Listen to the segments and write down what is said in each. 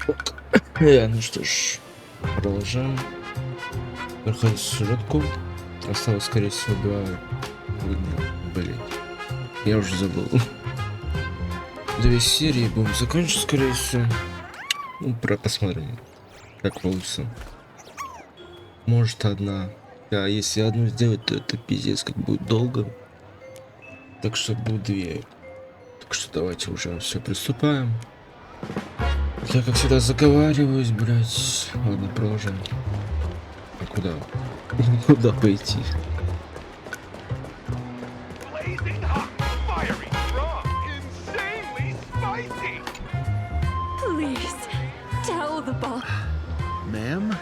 Ну что ж, продолжаем проходить сюжетку. Осталось, скорее всего, 2 дня. Блин, я уже забыл. 2 серии будем закончить, скорее всего. Ну, посмотрим, как получится. Может, одна. А если одну сделать, то это пиздец, как будет долго. Так что будет 2. Так что давайте уже все приступаем. Я, как всегда, заговариваюсь, блять. Ладно, продолжаем. А куда? Куда пойти? Please, tell the boss. Ma'am,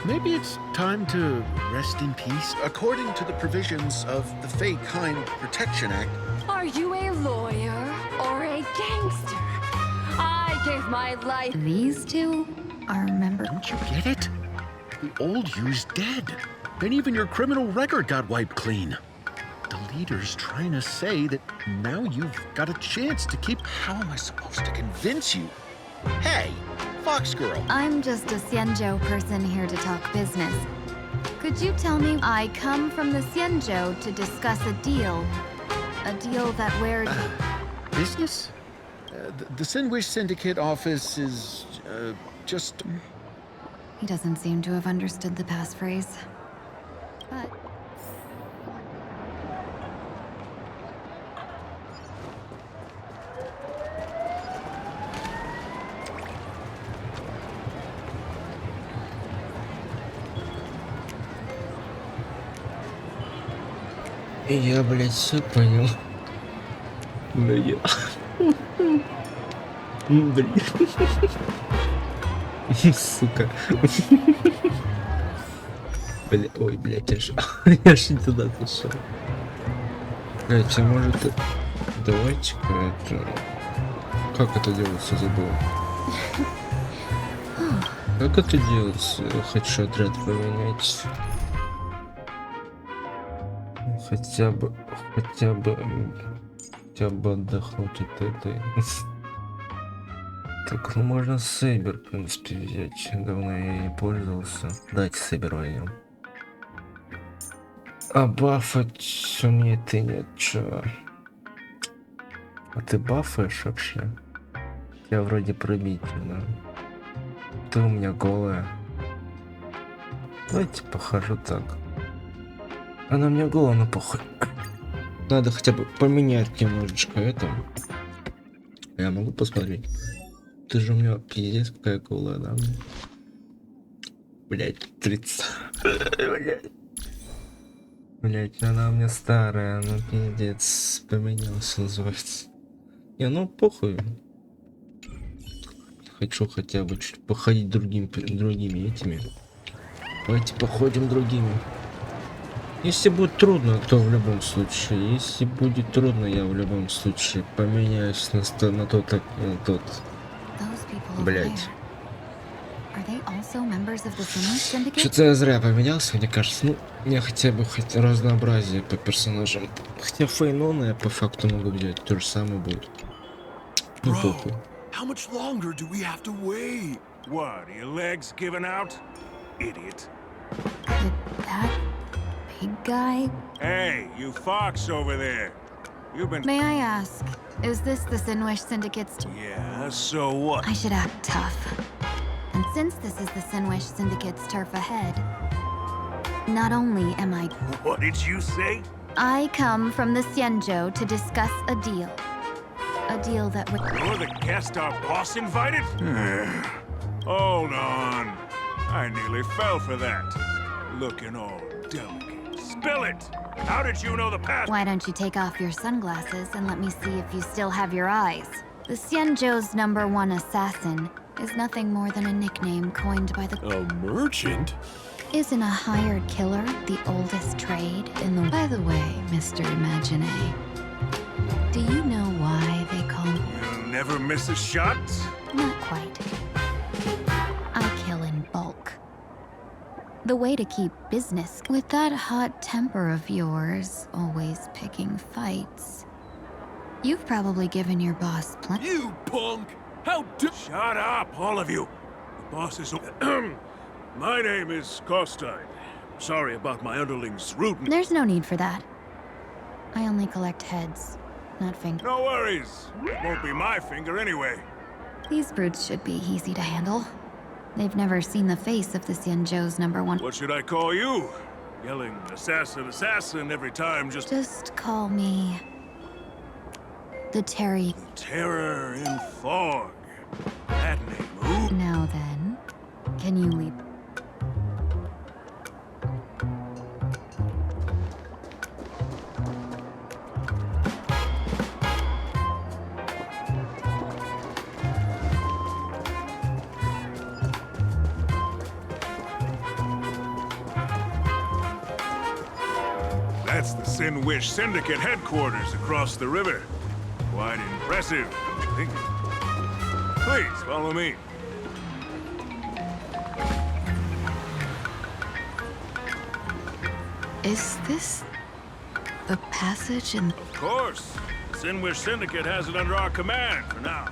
maybe it's time to rest in peace. According to the provisions of the Fey Kind Protection Act. Are you a lawyer or a gangster? I gave my life. These two are members. Don't you get it? The old you's dead. And even your criminal record got wiped clean. The leader's trying to say that now you've got a chance to keep... How am I supposed to convince you? Hey, Fox Girl. I'm just a Xianzhou person here to talk business. Could you tell me? I come from the Xianzhou to discuss a deal. A deal that where... Business? The Sinwish Syndicate office is, just... He doesn't seem to have understood the passphrase. But... Я, блядь, все понял. Но я... Блин. Сука. Бля, ой, блядь, я ж не туда зашел. Блядь, а может... Давайте-ка это... Как это делается, забыл. Как это делается? Хочу отряд поменять. Хотя бы отдохнуть от этой. Так, ну можно Сейбер, в принципе, взять. Давно я не пользовался. Давайте Сейбер возьмем. А бафать у меня ты нет, чё? А ты бафаешь вообще? Я вроде пробительно. Ты у меня голая. Давайте похожу так. Она мне голая, но похуй. Надо хотя бы поменять немножечко это. Я могу посмотреть. Ты же у меня пиздец какая голая, да? Блять, 30. Блять, она у меня старая, ну пиздец. Поменялся, называется. Не, ну похуй. Хочу хотя бы чуть походить другими этими. Давайте походим другими. Если будет трудно, то в любом случае. Если будет трудно, я в любом случае поменяюсь на тот. Блять. Что-то я зря поменялся, мне кажется. Ну, я хотя бы разнообразие по персонажам. Хотя Фейнона я по факту могу взять. То же самое будет. Ну, похуй. How much longer do we have to wait? What, are your legs giving out? Idiot. Could that big guy... Hey, you fox over there. You've been... May I ask, is this the Sinwish Syndicate's... Yeah, so what? I should act tough. And since this is the Sinwish Syndicate's turf ahead, not only am I... What did you say? I come from the Xianzhou to discuss a deal. A deal that would... You're the guest our boss invited? Hold on. I nearly fell for that. Looking all delicate. Spill it! How did you know the path? Why don't you take off your sunglasses and let me see if you still have your eyes? The Xianzhou's #1 assassin is nothing more than a nickname coined by the... A merchant? Isn't a hired killer the oldest trade in the... By the way, Mr. Imagine, do you know why they call... You never miss a shot? Not quite. I kill in bulk. The way to keep business with that hot temper of yours, always picking fights. You've probably given your boss plenty. You punk! How do... Shut up, all of you. The boss is... My name is Costine. Sorry about my underlings' rudeness. There's no need for that. I only collect heads, not fingers. No worries. It won't be my finger anyway. These brutes should be easy to handle. They've never seen the face of the Xianzhou's #1. What should I call you? Yelling assassin, assassin every time, Just call me... the Terry. Terror in fog. That name, ooh. Now then, can you leap? That's the Sin Wish Syndicate headquarters across the river. Quite impressive, don't you think? Please, follow me. Is this the passage in... Of course. The Sin Wish Syndicate has it under our command for now.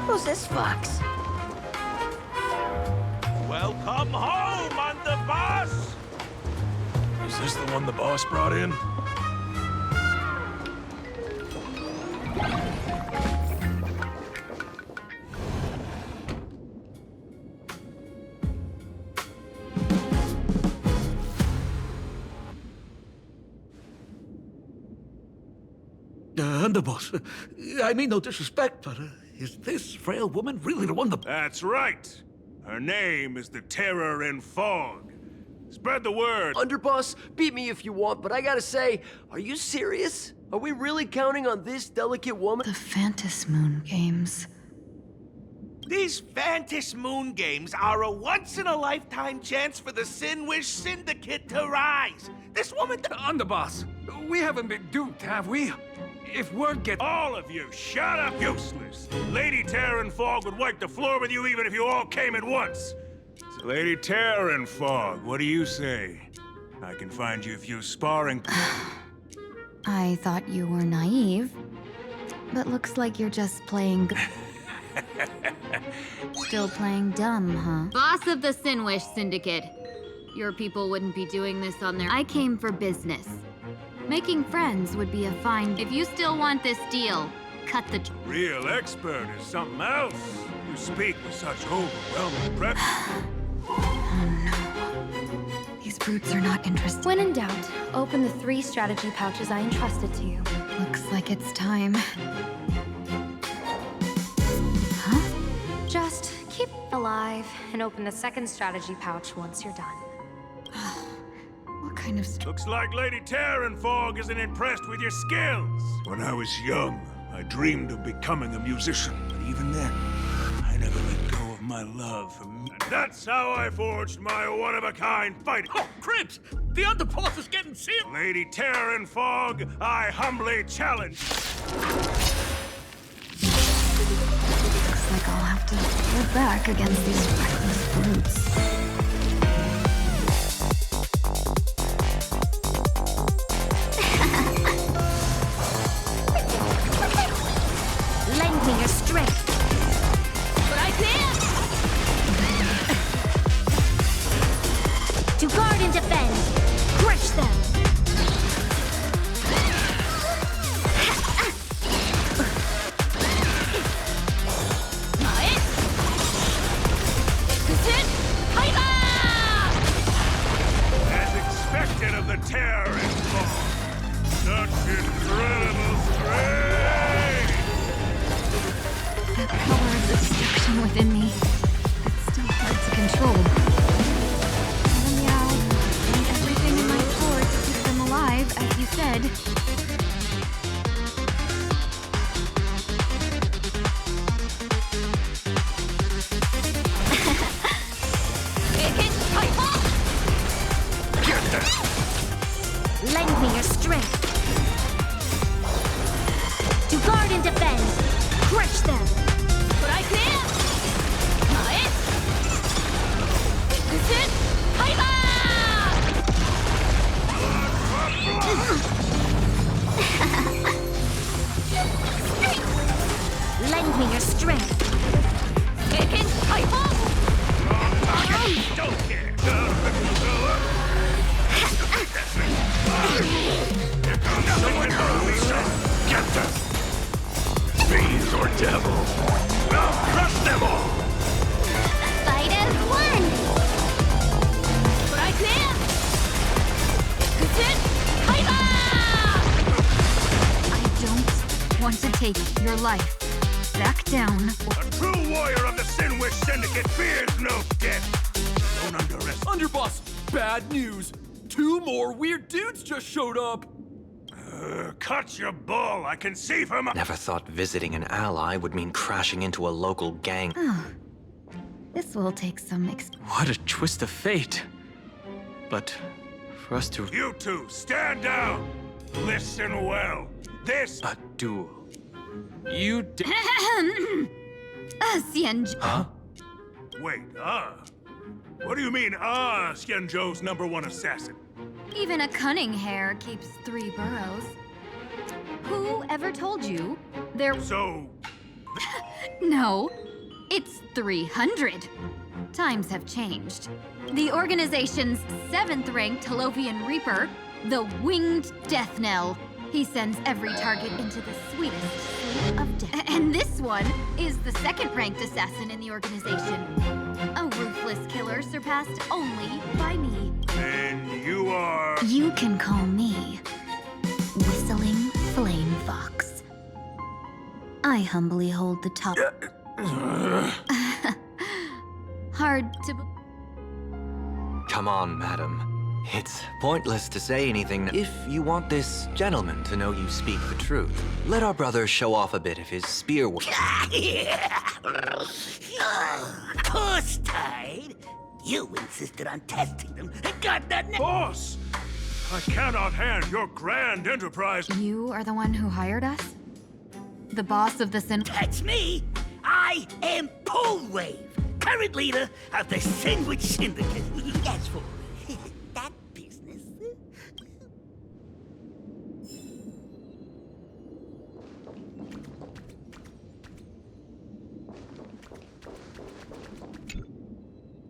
Who's this fox? Welcome home, underboss! Is this the one the boss brought in? Underboss, I mean no disrespect, but is this frail woman really the one that... That's right. Her name is the Terror in Fog. Spread the word. Underboss, beat me if you want, but I gotta say, are you serious? Are we really counting on this delicate woman? The Phantasmoon games. These Phantasmoon games are a once-in-a-lifetime chance for the Sin Wish Syndicate to rise. This woman... Underboss, we haven't been duped, have we? If word gets... All of you, shut up, useless! Lady Terror in Fog would wipe the floor with you even if you all came at once. So Lady Terror in Fog, what do you say? I can find you a few sparring... I thought you were naive, but looks like you're just playing... Still playing dumb, huh? Boss of the Sin Wish Syndicate. Your people wouldn't be doing this on their... I came for business. Making friends would be a fine... If you still want this deal, cut the... Real expert is something else. You speak with such overwhelming breadth. Oh no. These brutes are not interested. When in doubt, open the 3 strategy pouches I entrusted to you. Looks like it's time. Just keep alive and open the 2nd strategy pouch once you're done. What kind of... Looks like Lady Terror in Fog isn't impressed with your skills. When I was young, I dreamed of becoming a musician. But even then, I never let go of my love for music. And that's how I forged my one-of-a-kind fighting. Oh, Cribs! The underboss is getting serious! Lady Terror in Fog, I humbly challenge. Looks like I'll have to fight back against these reckless brutes. Lend me your strength. But I can't! To guard and defend. Crush them. As expected of the Terror in Fog. Such incredible strength! power of the destruction within me. It's still hard to control. Madam Yao, doing everything in my power to keep them alive, as you said. Lend me your strength. To guard and defend. Crush them. But I can't! Nae! Ikusen! Haiba! Lend me your strength. Keiken Haiba! Don't care. Get them! Fiends or devils! I'll crush them all! Fight as one. But I can't! Ikusen Haiba! I don't want to take your life. Back down. A true warrior of the Sinwish Syndicate fears no death! Don't underestimate. Underboss, bad news. 2 more weird dudes just showed up. Cut your bull! I can see from a... Never thought visiting an ally would mean crashing into a local gang. Oh. This will take some What a twist of fate. But for us to... You two, stand down! Listen well. This... A duel. You did... Xianzhou. Huh? Wait, What do you mean, Xianzhou's #1 assassin? Even a cunning hare keeps 3 burrows. Who ever told you there... So... No, it's 300. Times have changed. The organization's 7th-ranked Talovian Reaper, the Winged Death Knell. He sends every target into the sweetest sleep of death. And this one is the 2nd-ranked assassin in the organization. A ruthless killer surpassed only by me. And you are... You can call me Whistling Flame Fox. I humbly hold the top... Hard to... Come on, madam. It's pointless to say anything. If you want this gentleman to know you speak the truth, let our brother show off a bit of his spear work. Course tied. You insisted on testing them and got that. Boss! I cannot hand your grand enterprise... You are the one who hired us? The boss of the Sin... That's me. I am Polewave, current leader of the Sandwich Syndicate. As for that business...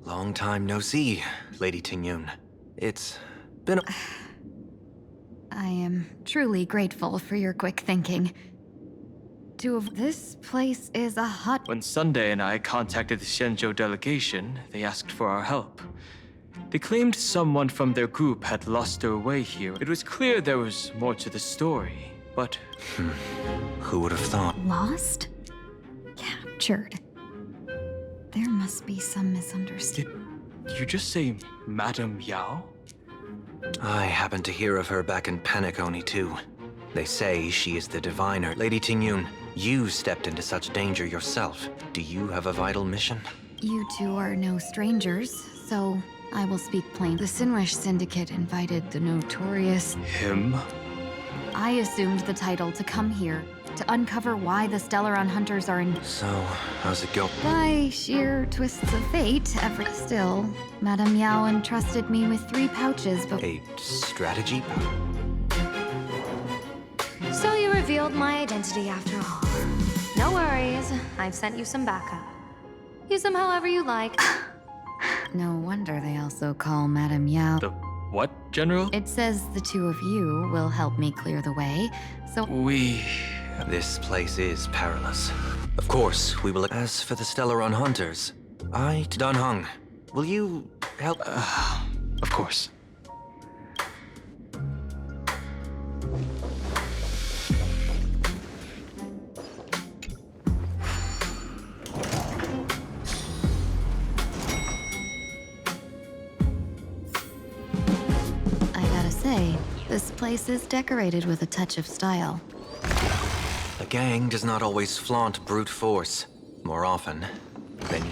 Long time no see, Lady Tingyun. It's been... I am truly grateful for your quick thinking. This place is a hot... When Sunday and I contacted the Xianzhou delegation, they asked for our help. They claimed someone from their group had lost their way here. It was clear there was more to the story, but... Who would have thought? Lost? Captured. There must be some misunderstanding. Did you just say Madame Yao? I happened to hear of her back in Penacony, too. They say she is the diviner. Lady Tingyun, you stepped into such danger yourself. Do you have a vital mission? You two are no strangers, so I will speak plain. The Sinwish Syndicate invited the notorious... Him? I assumed the title to come here, to uncover why the Stellaron Hunters are in... So, how's it go? By sheer twists of fate, still, Madame Yao entrusted me with 3 pouches, but... A strategy? So you revealed my identity after all. No worries, I've sent you some backup. Use them however you like. No wonder they also call Madame Yao... The what, General? It says the 2 of you will help me clear the way, so... This place is perilous. Of course, we will... As for the Stellaron Hunters, Dan Heng, will you help... Of course. place is decorated with a touch of style. A gang does not always flaunt brute force. More often, than...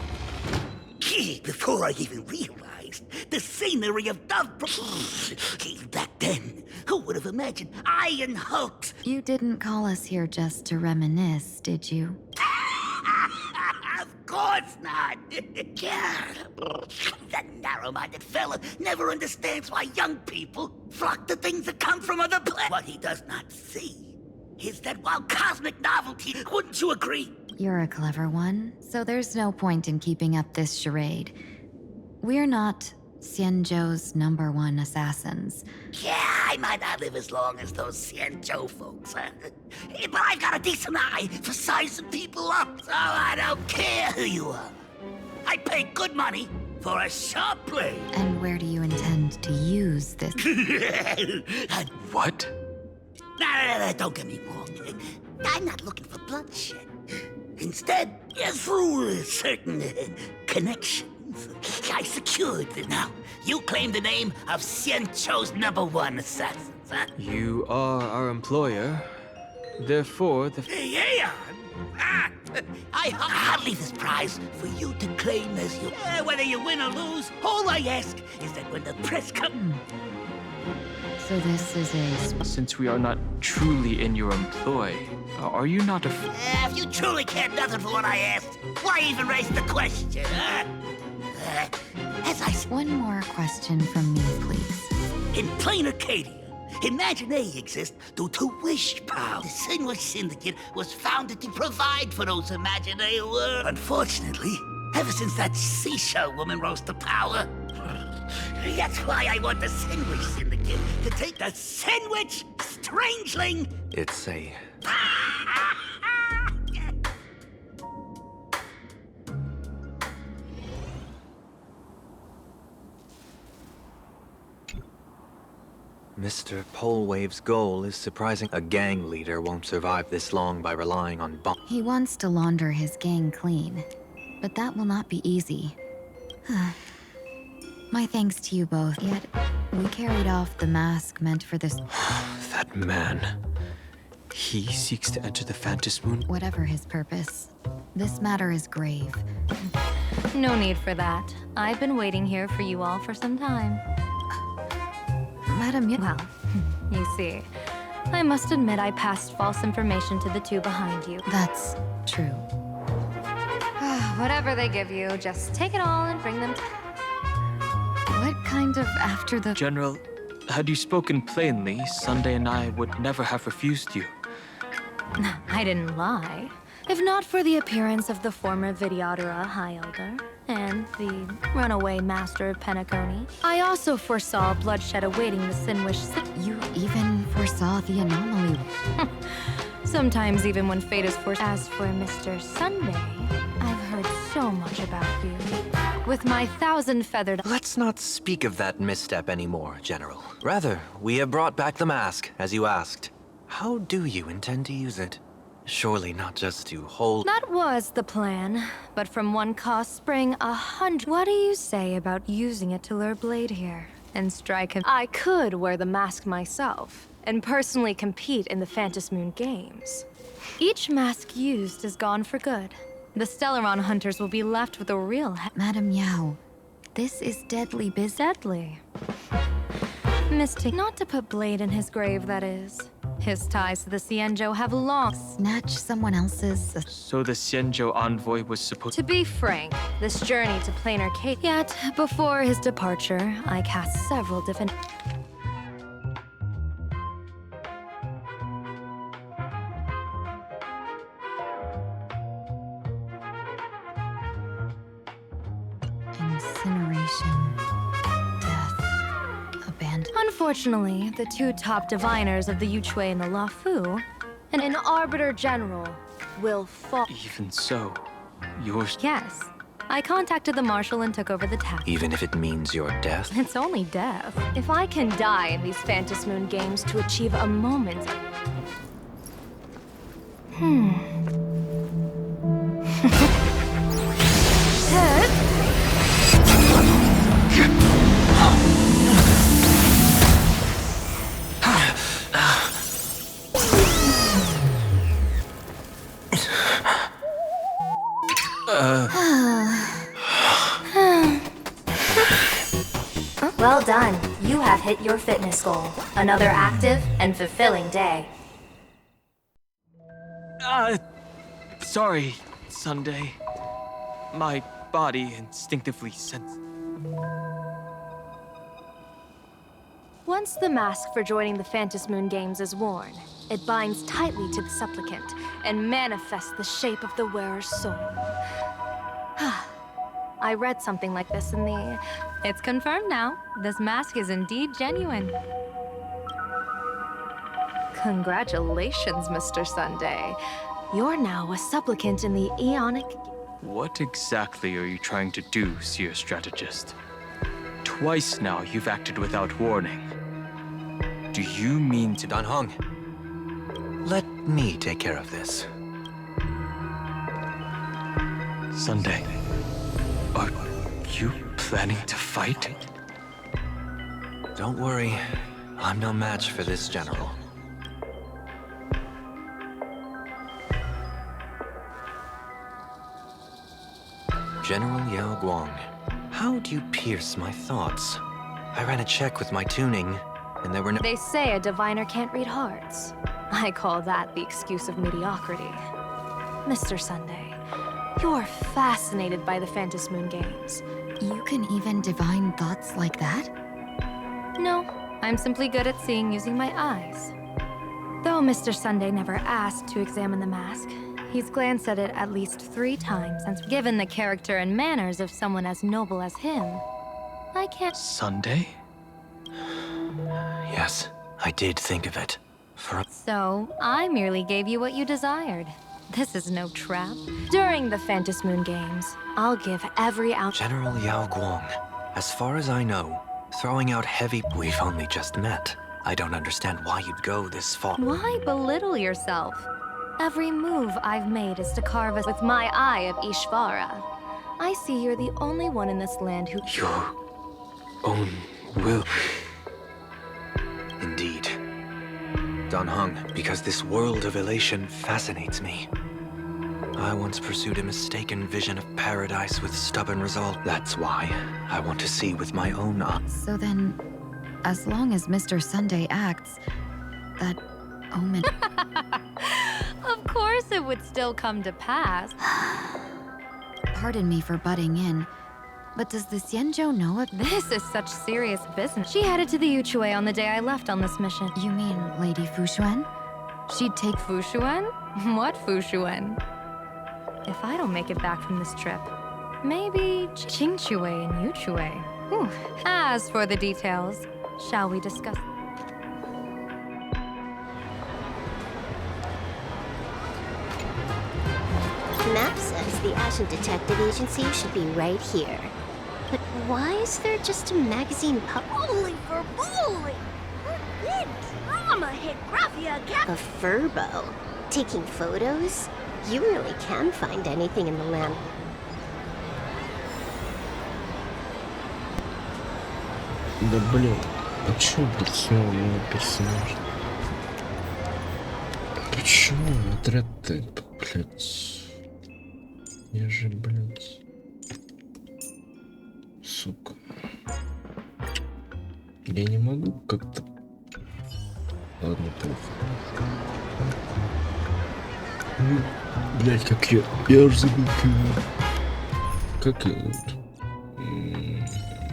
Gee, before I even realized the scenery of Dobro... Back then, who would have imagined Iron Hulks? You didn't call us here just to reminisce, did you? Of course not. That narrow-minded fella never understands why young people flock to things that come from other planets. What he does not see is that while cosmic novelty, wouldn't you agree? You're a clever one, so there's no point in keeping up this charade. We're not Xianzhou's #1 assassins. Yeah, I might not live as long as those Xianzhou folks, but I've got a decent eye for sizing people up, so I don't care who you are. I pay good money for a sharp blade. And where do you intend to use this? What? No, don't get me wrong. I'm not looking for bloodshed. Instead, through certain connections, I secured them. Now, you claim the name of Xianzhou's #1 assassins, huh? You are our employer. Therefore, the... Yeah. I'll leave this prize for you to claim as your... whether you win or lose, all I ask is that when the press comes... So this is a... Since we are not truly in your employ, are you not If you truly cared nothing for what I asked, why even raise the question, huh? As I... One more question from me, please. In plain Arcadia, imagine they exist due to wish power. The Sinwish Syndicate was founded to provide for those imaginary worlds. Unfortunately, ever since that seashell woman rose to power, that's why I want the Sinwish Syndicate to take the Sinwich Strangeling. It's a... Mr. Polewave's goal is surprising. A gang leader won't survive this long by relying on bomb. He wants to launder his gang clean, but that will not be easy. My thanks to you both, yet we carried off the mask meant for this... That man... He seeks to enter the Phantasmoon? Whatever his purpose, this matter is grave. No need for that. I've been waiting here for you all for some time. Madam... Well, you see, I must admit I passed false information to the two behind you. That's true. Whatever they give you, just take it all and bring them to... What kind of after the... General, had you spoken plainly, Sunday and I would never have refused you. I didn't lie. If not for the appearance of the former Videodora High Elder and the runaway master of Penacony, I also foresaw bloodshed awaiting the Sinwish... You even foresaw the anomaly. Sometimes even when fate is forced. As for Mr. Sunday, I've heard so much about you. With my 1,000-feathered... Let's not speak of that misstep anymore, General. Rather, we have brought back the mask, as you asked. How do you intend to use it? Surely not just to hold... That was the plan, but from one cost spring 100... What do you say about using it to lure Blade here and strike him? I could wear the mask myself and personally compete in the Phantasmoon Games. Each mask used is gone for good. The Stellaron hunters will be left with a real... Madam Yao, this is deadly business. Deadly. Mystic. Not to put Blade in his grave, that is. His ties to the Xianzhou have long... Snatch someone else's... So the Xianzhou envoy was supposed... To be frank, this journey to plain Arcadia... Yet, before his departure, I cast several different... Incineration, death, abandoned. Unfortunately, the two top diviners of the Yuchui and the Lafu, and an Arbiter General, will fall. Even so, yours... Yes. I contacted the Marshal and took over the task. Even if it means your death? It's only death. If I can die in these Phantasmoon Games to achieve a moment... Well done. You have hit your fitness goal. Another active and fulfilling day. Sorry, Sunday. My body instinctively sensed. Once the mask for joining the Phantom Moon Games is worn, it binds tightly to the supplicant and manifests the shape of the wearer's soul. I read something like this in the... It's confirmed now. This mask is indeed genuine. Congratulations, Mr. Sunday. You're now a supplicant in the Aeonic... What exactly are you trying to do, Seer Strategist? Twice now you've acted without warning. Do you mean to... Dan Hong, let me take care of this. Sunday, are you planning to fight? Don't worry, I'm no match for this general. General Yao Guang, how do you pierce my thoughts? I ran a check with my tuning, and there were no... They say a diviner can't read hearts. I call that the excuse of mediocrity. Mr. Sunday, you're fascinated by the Phantom Moon Games. You can even divine thoughts like that? No, I'm simply good at seeing using my eyes. Though Mr. Sunday never asked to examine the mask, he's glanced at it at least 3 times, and given the character and manners of someone as noble as him, I can't... Sunday? Yes, I did think of it. So, I merely gave you what you desired. This is no trap. During the Phantom Moon Games, I'll give every ounce... General Yao Guang, as far as I know, throwing out heavy... We've only just met. I don't understand why you'd go this far. Why belittle yourself? Every move I've made is to carve us with my eye of Ishvara. I see you're the only one in this land who... Your own will. Indeed. Dan Hong, because this world of elation fascinates me. I once pursued a mistaken vision of paradise with stubborn resolve. That's why I want to see with my own eyes. So then, as long as Mr. Sunday acts, that omen... Of course it would still come to pass. Pardon me for butting in, but does the Xianzhou know it? This is such serious business. She headed to the Yuchue on the day I left on this mission. You mean Lady Fushuan? She'd take... Fushuan? What Fushuan? If I don't make it back from this trip, maybe Qingchue and Yuchue. Ooh. As for the details, shall we discuss? Map says the Ashen Detective Agency should be right here. But why is there just a magazine Holy for bully! Big drama hit Graphia Cap. A furbo? Taking photos? You really can find anything in the land. Да блин, почему снова новый персонаж? Почему отряд-то, блядь? Я же, блядь... Сука. Я не могу как-то... Ладно, плохо. Блядь, как я уже забыл. Как ее зовут?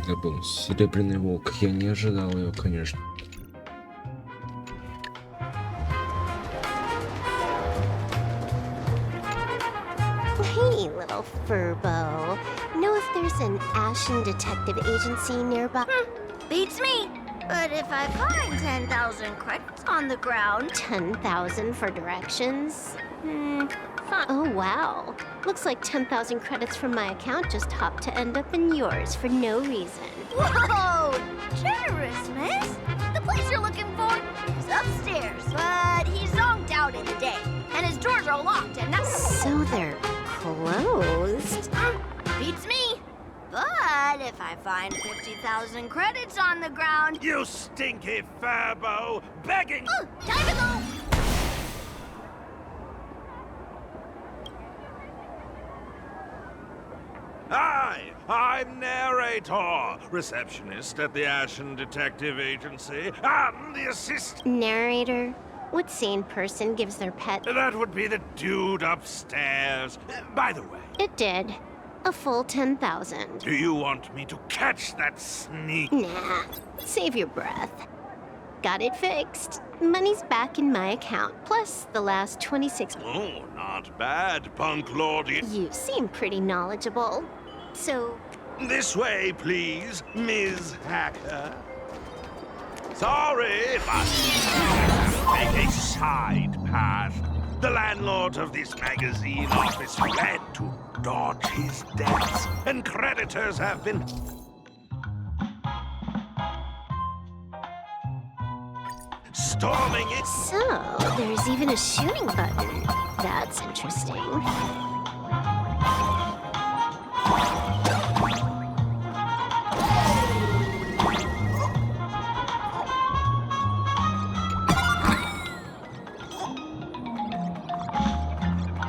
Забыл. Серебряный волк. Я не ожидал ее, конечно. Hey, little furbo. Know if there's an Ashen Detective Agency nearby? Beats me. But if I find 10,000 credits on the ground... 10,000 for directions? Oh, wow. Looks like 10,000 credits from my account just hopped to end up in yours for no reason. Whoa! Generous, miss. The place you're looking for is upstairs, but he's zonked out in the day, and his doors are locked and not... So they're closed? Beats me. But if I find 50,000 credits on the ground... You stinky furbo! Begging... Time to go! Hi, I'm Narrator, receptionist at the Ashen Detective Agency. I'm the assistant. Narrator? What sane person gives their pet? That would be the dude upstairs. By the way, It did. A full 10,000. do you want me to catch that sneak? Nah, save your breath. Got it fixed. Money's back in my account, plus the last 26. Oh, not bad, Punk Lordy. You seem pretty knowledgeable. So, This way, please, Ms. Hacker. Sorry, but take a side path. The landlord of this magazine office fled to dodge his debts, and creditors have been storming it. so there's even a shooting button. That's interesting.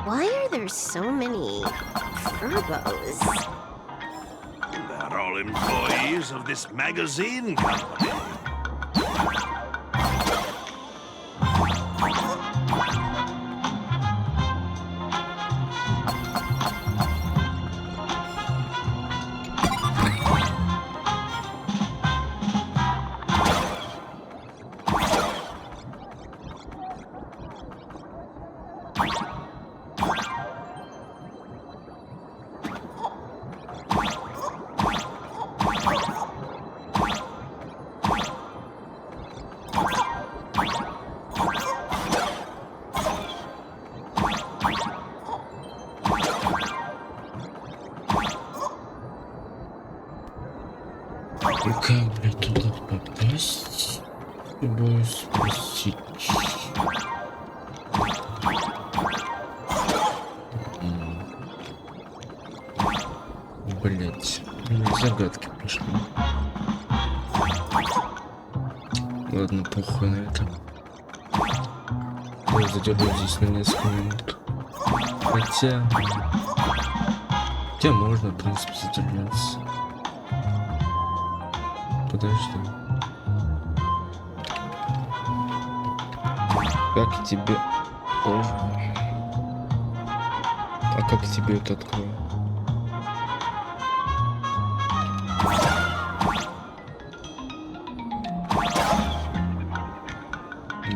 Why are there so many furbos? They're all employees of this magazine company. И как, блядь, туда попасть? Боюсь спросить. Блять, загадки пошли. Ладно, похуй на это. Я задержу здесь на несколько минут. Хотя можно, в принципе, задержаться. Подожди. Как тебе... О. А как тебе это открою?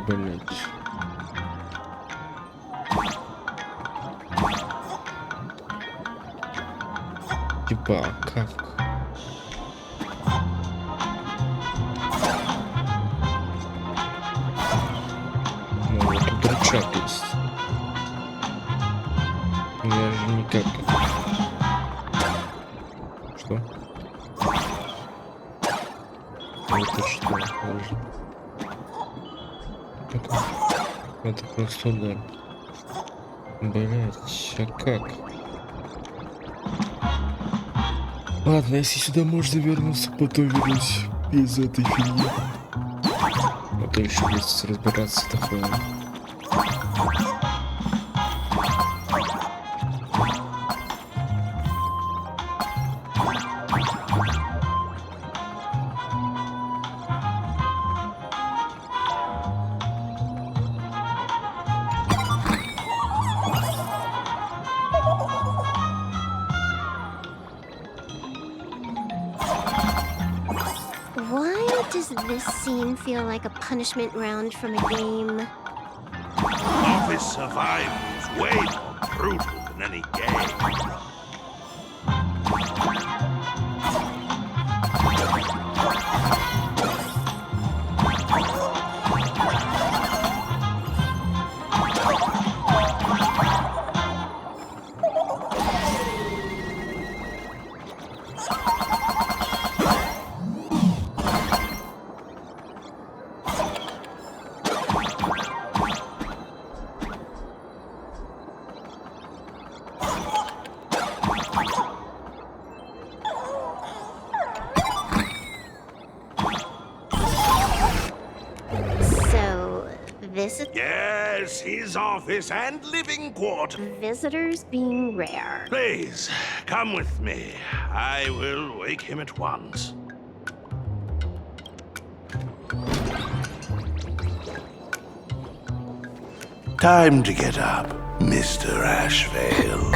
Блять. Типа, как? Рычаг есть. Я же никак. Что? Это что? Это просто удар. Блять, а как? Ладно, если сюда можно вернуться, потом вернусь из этой фигни. А то еще придется разбираться такое. Why does this scene feel like a punishment round from a game? Office survival is way more brutal than any game. Yes, his office and living quarters. Visitors being rare. Please, come with me. I will wake him at once. Time to get up, Mr. Ashvale.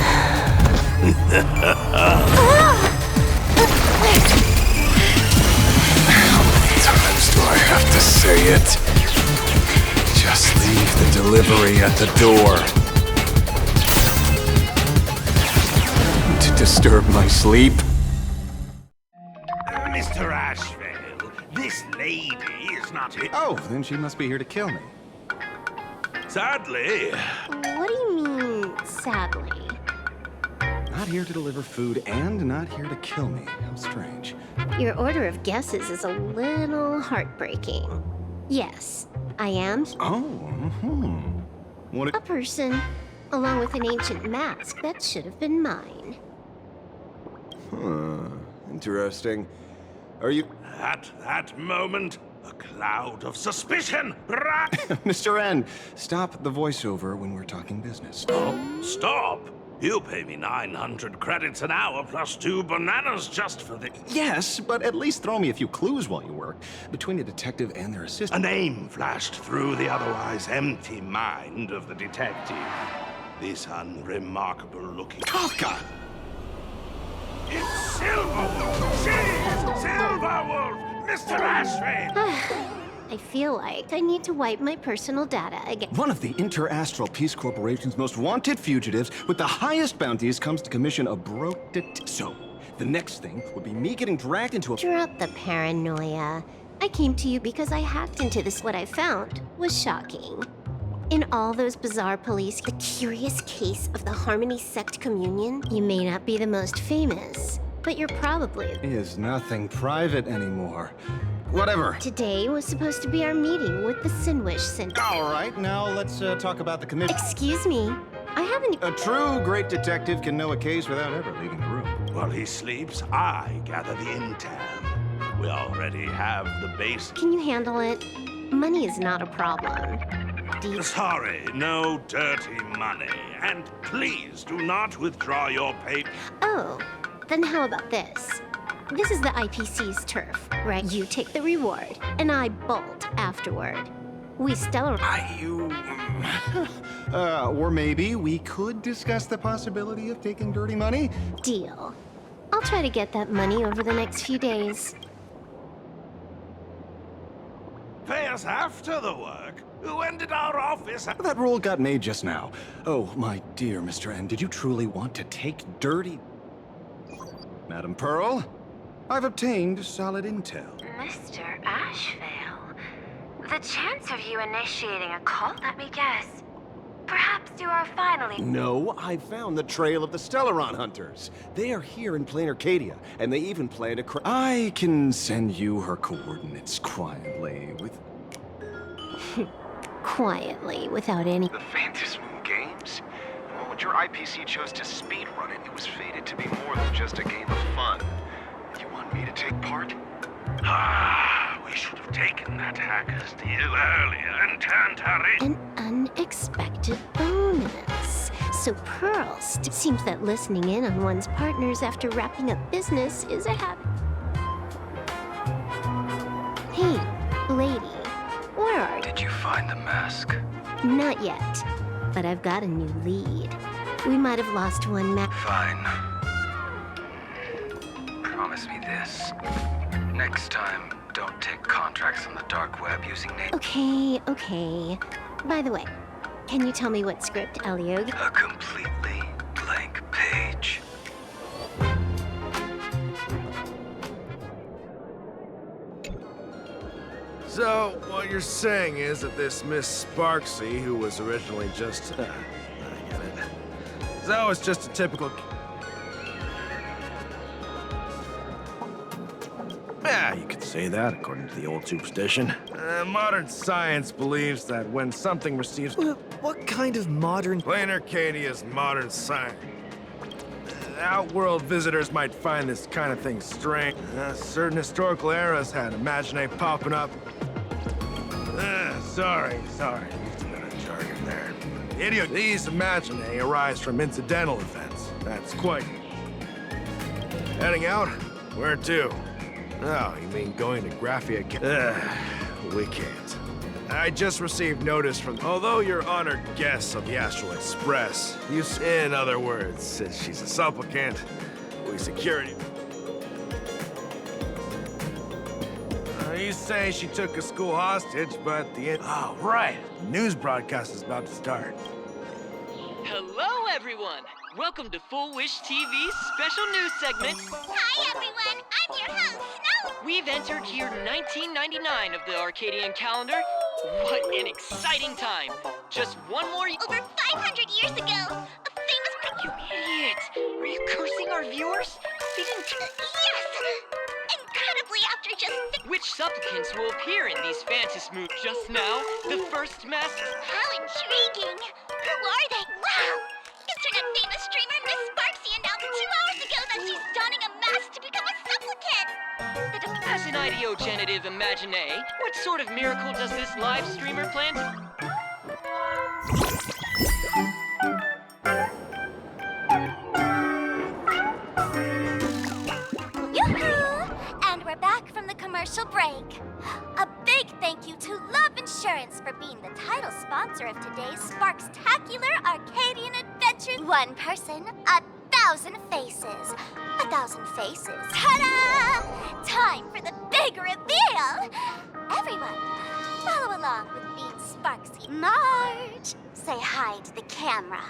How many times do I have to say it? Just leave the delivery at the door. To disturb my sleep? Mr. Ashvale, this lady is not here. Oh, then she must be here to kill me. Sadly. What do you mean, sadly? Not here to deliver food and not here to kill me. How strange. Your order of guesses is a little heartbreaking. Yes, I am What a person, along with an ancient mask that should have been mine. Interesting. Are you... At that moment, a cloud of suspicion. Mr. N, stop the voiceover when we're talking business. Stop! You pay me 900 credits an hour plus 2 bananas just for the... Yes, but at least throw me a few clues while you work. Between a detective and their A assistant... name flashed through the otherwise empty mind of the detective. This unremarkable-looking... Kafka! It's Silverwolf! She's Silverwolf! Mr. Ashford! I feel like I need to wipe my personal data again. One of the Interastral Peace Corporation's most wanted fugitives with the highest bounties comes to commission a So, the next thing would be me getting dragged into a... Drop the paranoia. I came to you because I hacked into this. What I found was shocking. In all those bizarre police, the curious case of the Harmony Sect Communion, you may not be the most famous, but you're probably... Is nothing private anymore. Whatever. Today was supposed to be our meeting with the Sinwish Syndicate. All right, now let's talk about the commission. Excuse me, I haven't... A true great detective can know a case without ever leaving the room. While he sleeps, I gather the intel. We already have the base... Can you handle it? Money is not a problem. Sorry, no dirty money. And please do not withdraw your paper. Oh, then how about this? This is the IPC's turf, right? You take the reward, and I bolt afterward. We stellar... Or maybe we could discuss the possibility of taking dirty money? Deal. I'll try to get that money over the next few days. Pay us after the work. When did our office... That rule got made just now. Oh, my dear Mr. N, did you truly want to take dirty... Madam Pearl, I've obtained solid intel. Mr. Ashvale, the chance of you initiating a cult, let me guess. Perhaps you are finally... No, I found the trail of the Stellaron hunters. They are here in plain Arcadia, and they even plan to I can send you her coordinates quietly with... Quietly, without any... The Phantasm Games? Well, when your IPC chose to speedrun it, it was fated to be more than just a game of fun. You want me to take part? We should have taken that hacker's deal earlier and turned her in. An unexpected bonus. So Pearl, seems that listening in on one's partners after wrapping up business is a habit. Hey, lady, where are you? Did you find the mask? Not yet, but I've got a new lead. We might have lost one Fine. Promise me this. Next time, don't take contracts on the dark web using Okay. By the way, can you tell me what script Elio... A completely blank page. So, what you're saying is that this Miss Sparksy, who was originally just... I get it. So, it's just a typical... Yeah, you could say that, according to the old superstition. Modern science believes that when something receives... What kind of modern... Plain Arcadia's modern science. Outworld visitors might find this kind of thing strange. Certain historical eras had imagine popping up. Sorry. Used to Idiot. These imaginae arise from incidental events. That's quite... Heading out? Where to? Oh, you mean going to Graphia? We can't. I just received notice from... Although you're honored guests of the Astral Express, in other words, since she's a supplicant, we security... You say she took a school hostage, but the... Oh, right. The news broadcast is about to start. Hello, everyone. Welcome to Full Wish TV's special news segment. Hi, everyone. I'm your host, Snow. We've entered year 1999 of the Arcadian calendar. What an exciting time. Just one more... Over 500 years ago, a famous... You idiot. Are you cursing our viewers? They didn't... Yes! Incredibly after just... Which supplicants will appear in these Fantasmoot just now? The first masks? How intriguing! Who are they? Wow! Internet-famous streamer Miss Sparksy announced 2 hours ago that she's donning a mask to become a supplicant! As an ideogenitive imaginae, what sort of miracle does this live streamer plan to... Yoo-hoo! And we're back from the commercial break. A big thank you to Love Insurance for being the title sponsor of today's Sparkstacular Arcadian Adventure. One person, 1,000 faces. 1,000 faces. Ta-da! Time for the big reveal! Everyone, follow along with Bean Sparksy. Marge, say hi to the camera.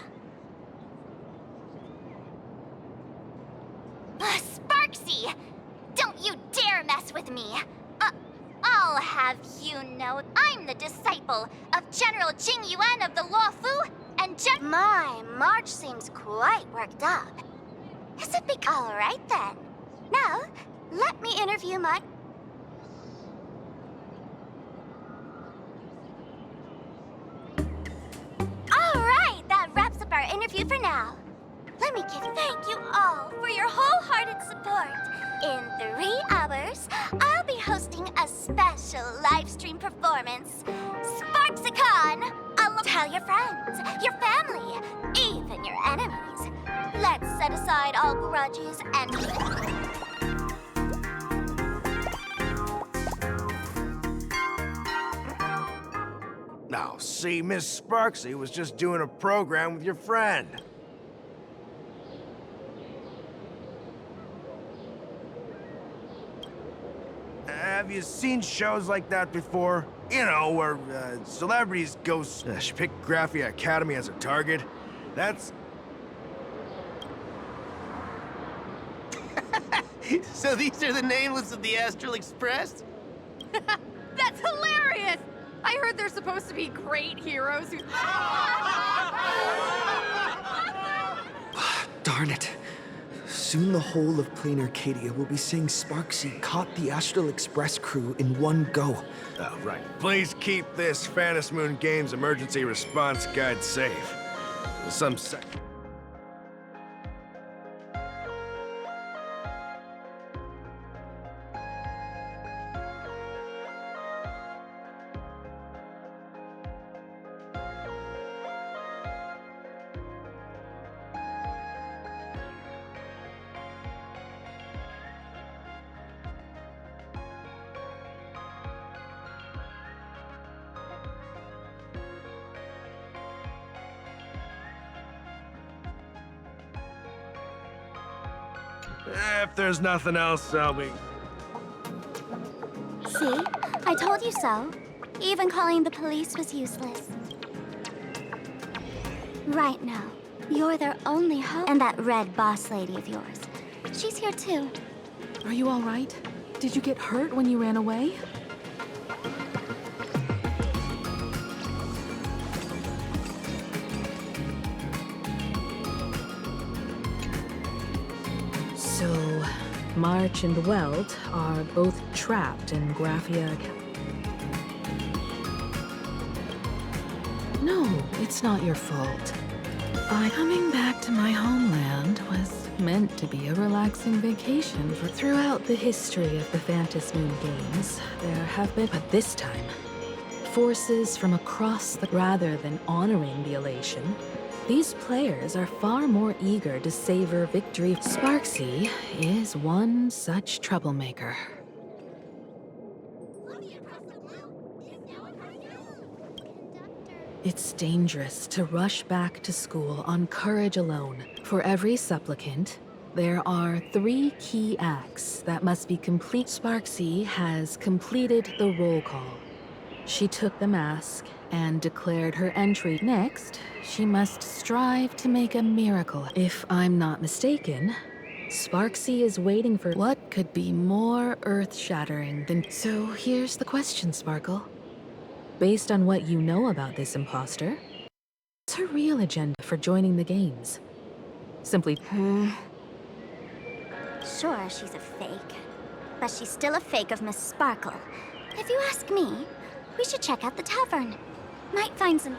Sparksy! Don't you dare mess with me! I'll have you know I'm the disciple of General Jing Yuan of the Luofu, and My, Marge seems quite worked up. Is it All right then. Now, let me interview my... All right, that wraps up our interview for now. Let me thank you all for your wholehearted support. In 3 hours, I'll be hosting a special live stream performance. Sparksicon! Tell your friends, your family, even your enemies. Let's set aside all grudges and... Now, see, Miss Sparksy was just doing a program with your friend. Have you seen shows like that before? You know, where celebrities go pick Graphia Academy as a target? That's... So these are the nameless of the Astral Express? That's hilarious! I heard they're supposed to be great heroes who... Darn it. Soon the whole of Plain Arcadia will be saying Sparksy caught the Astral Express crew in one go. Oh, right. Please keep this Fantasmoon Games emergency response guide safe. Some sec... If there's nothing else, I'll be... See? I told you so. Even calling the police was useless. Right now, you're their only hope. And that red boss lady of yours. She's here too. Are you all right? Did you get hurt when you ran away? So, March and Welt are both trapped in Graphia. No, it's not your fault. Coming back to my homeland was meant to be a relaxing vacation. Throughout the history of the Fantasmoon Games, there have been, but this time, forces from across the... Rather than honoring the elation, these players are far more eager to savor victory. Sparksy is one such troublemaker. It's dangerous to rush back to school on courage alone. For every supplicant, there are 3 key acts that must be complete. Sparksy has completed the roll call. She took the mask and declared her entry. Next, she must strive to make a miracle. If I'm not mistaken, Sparksy is waiting for what could be more earth-shattering than... So here's the question, Sparkle. Based on what you know about this imposter, what's her real agenda for joining the games? Simply... Sure, she's a fake. But she's still a fake of Miss Sparkle. If you ask me, we should check out the tavern. Might find some...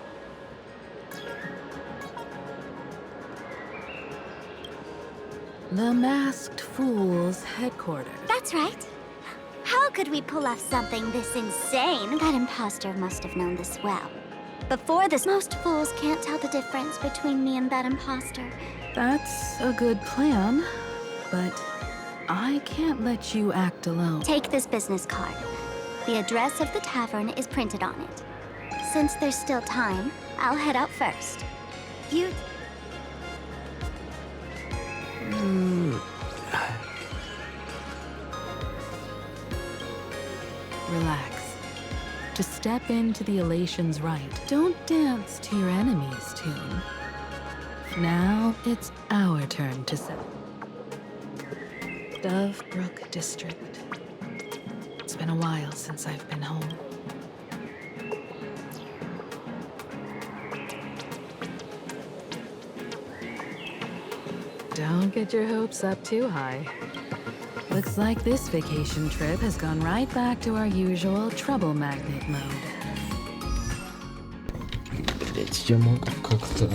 The Masked Fool's headquarters. That's right. How could we pull off something this insane? That imposter must have known this well. Before this, most fools can't tell the difference between me and that imposter. That's a good plan, but I can't let you act alone. Take this business card. The address of the tavern is printed on it. Since there's still time, I'll head out first. You... Relax. To step into the elation's right, don't dance to your enemy's tune. Now it's our turn to set. Dovebrook District. It's been a while since I've been home. Don't get your hopes up too high. Looks like this vacation trip has gone right back to our usual trouble magnet mode. Блять, я могу как-то...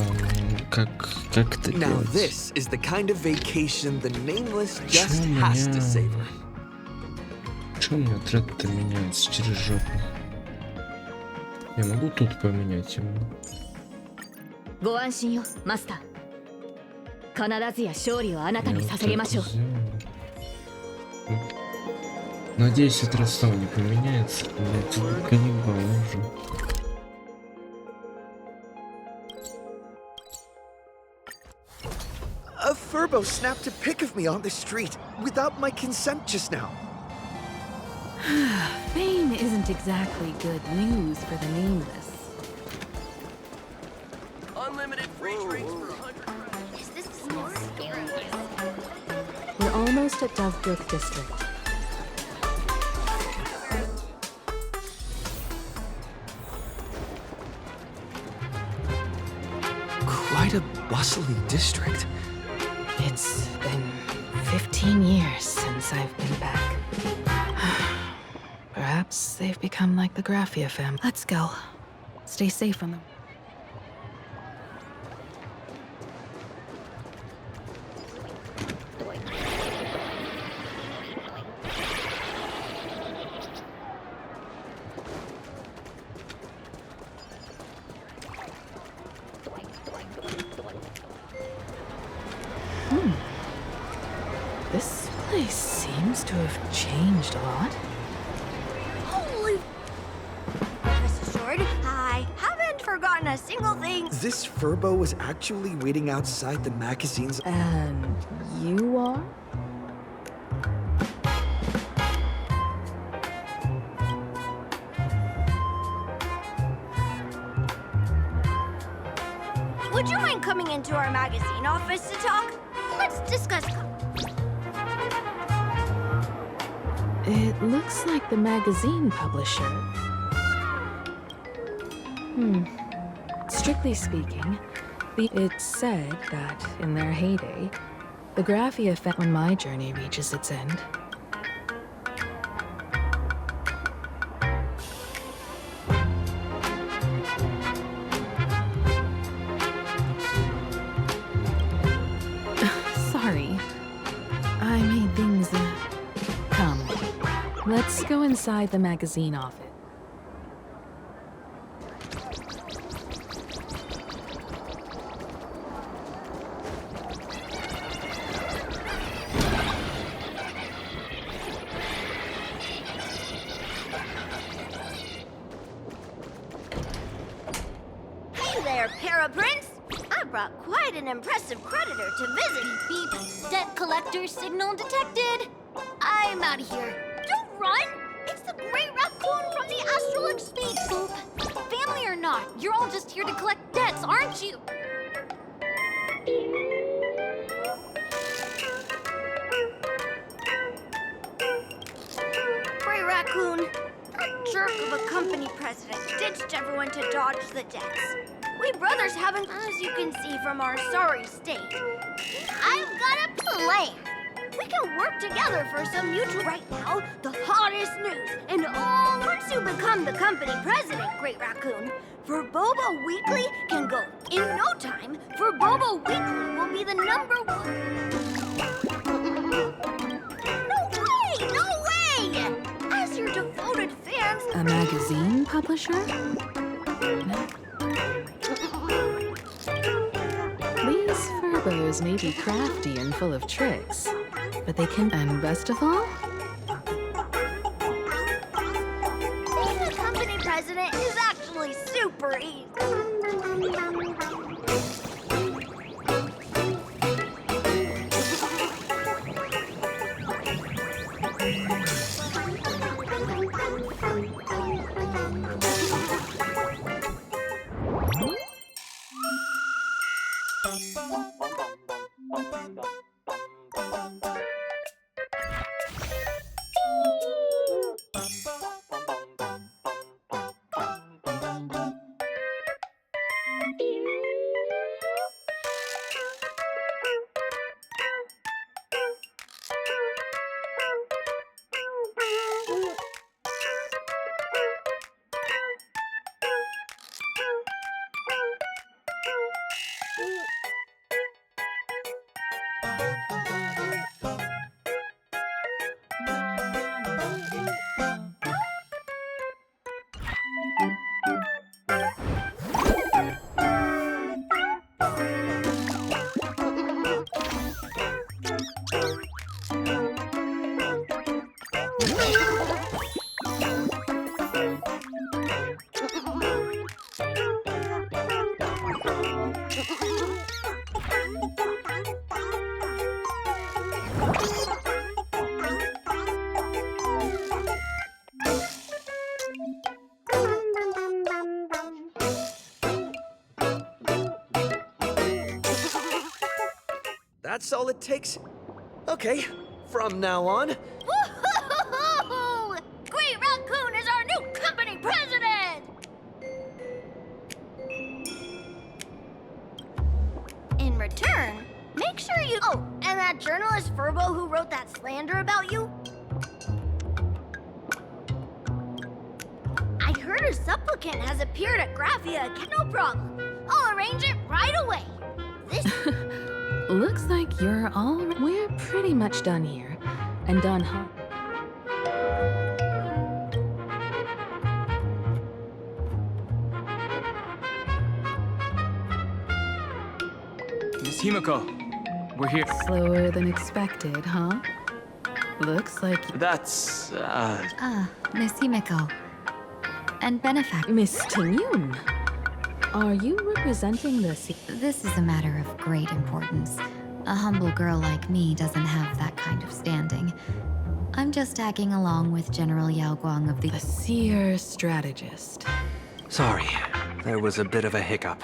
Как-то Now делать. this is the kind of vacation the nameless just has to savor. Чё у меня отряд-то меняется через жопу? Я могу тут поменять ему? ご安心よ、マスター。必ずや勝利をあなたに捧げましょう。Надеюсь, отряд снова не поменяется. Блять, каннибал уже. A furbo snapped a pic of me on the street without my consent just now. Fame isn't exactly good news for the nameless. Unlimited free drinks for 100. Is this more serious? We're almost at Dovebrook District. Quite a bustling district. It's been 15 years since I've been back. Perhaps they've become like the Graphia family. Let's go. Stay safe on them. This place seems to have changed a lot. Holy... Rest assured, I haven't forgotten a single thing. This furbo was actually waiting outside the magazine's... And you are? Would you mind coming into our magazine office to talk? Let's discuss... It looks like the magazine publisher. Strictly speaking, it's said that in their heyday, the Graphia fell when my journey reaches its end. Sorry. I made things, Come. Let's go inside the magazine office. brought quite an impressive creditor to visit. Beep, debt collector signal detected. I'm out of here. Don't run! It's the Great Raccoon from the Astral Express. Boop. Family or not, you're all just here to collect debts, aren't you? Great Raccoon, that jerk of a company president ditched everyone to dodge the debts. We brothers haven't, as you can see from our sorry state. I've got a plan. We can work together for some mutual. Right now, the hottest news, and all once you become the company president, Great Raccoon, For Bobo Weekly can go in no time. For Bobo Weekly will be the #1. No way! As your devoted fans. A magazine publisher? These Furbos may be crafty and full of tricks, but they can, and best of all, being a company president is actually super easy. That's all it takes? Okay, from now on. Woo-hoo-hoo-hoo! Great Raccoon is our new company president! In return, make sure you... Oh, and that journalist Furbo who wrote that slander about you? I heard a supplicant has appeared at Graphia. No problem. I'll arrange it right away. This... looks like you're all... We're pretty much done here. And done, huh? Miss Himiko, we're here. Slower than expected, huh? Looks like... That's, Miss Himiko. And benefactor. Miss Tingyun. Are you representing the... This is a matter of great importance. A humble girl like me doesn't have that kind of standing. I'm just tagging along with General Yao Guang of the seer strategist. Sorry, there was a bit of a hiccup.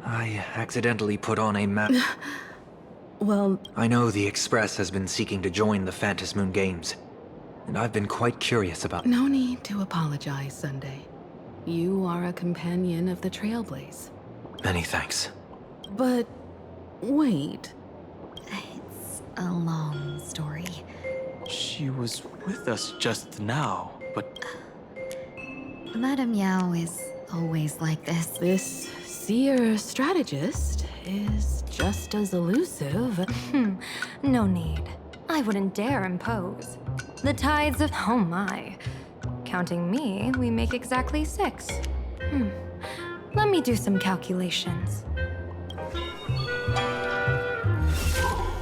I accidentally put on a map. Well... I know the Express has been seeking to join the Phantom Moon Games, and I've been quite curious about... No need to apologize, Sunday. You are a companion of the Trailblaze. Many thanks. But... wait. It's a long story. She was with us just now, but... Madame Yao is always like this. This seer strategist is just as elusive. No need. I wouldn't dare impose. The tides of... oh my. Counting me, we make exactly 6. Let me do some calculations.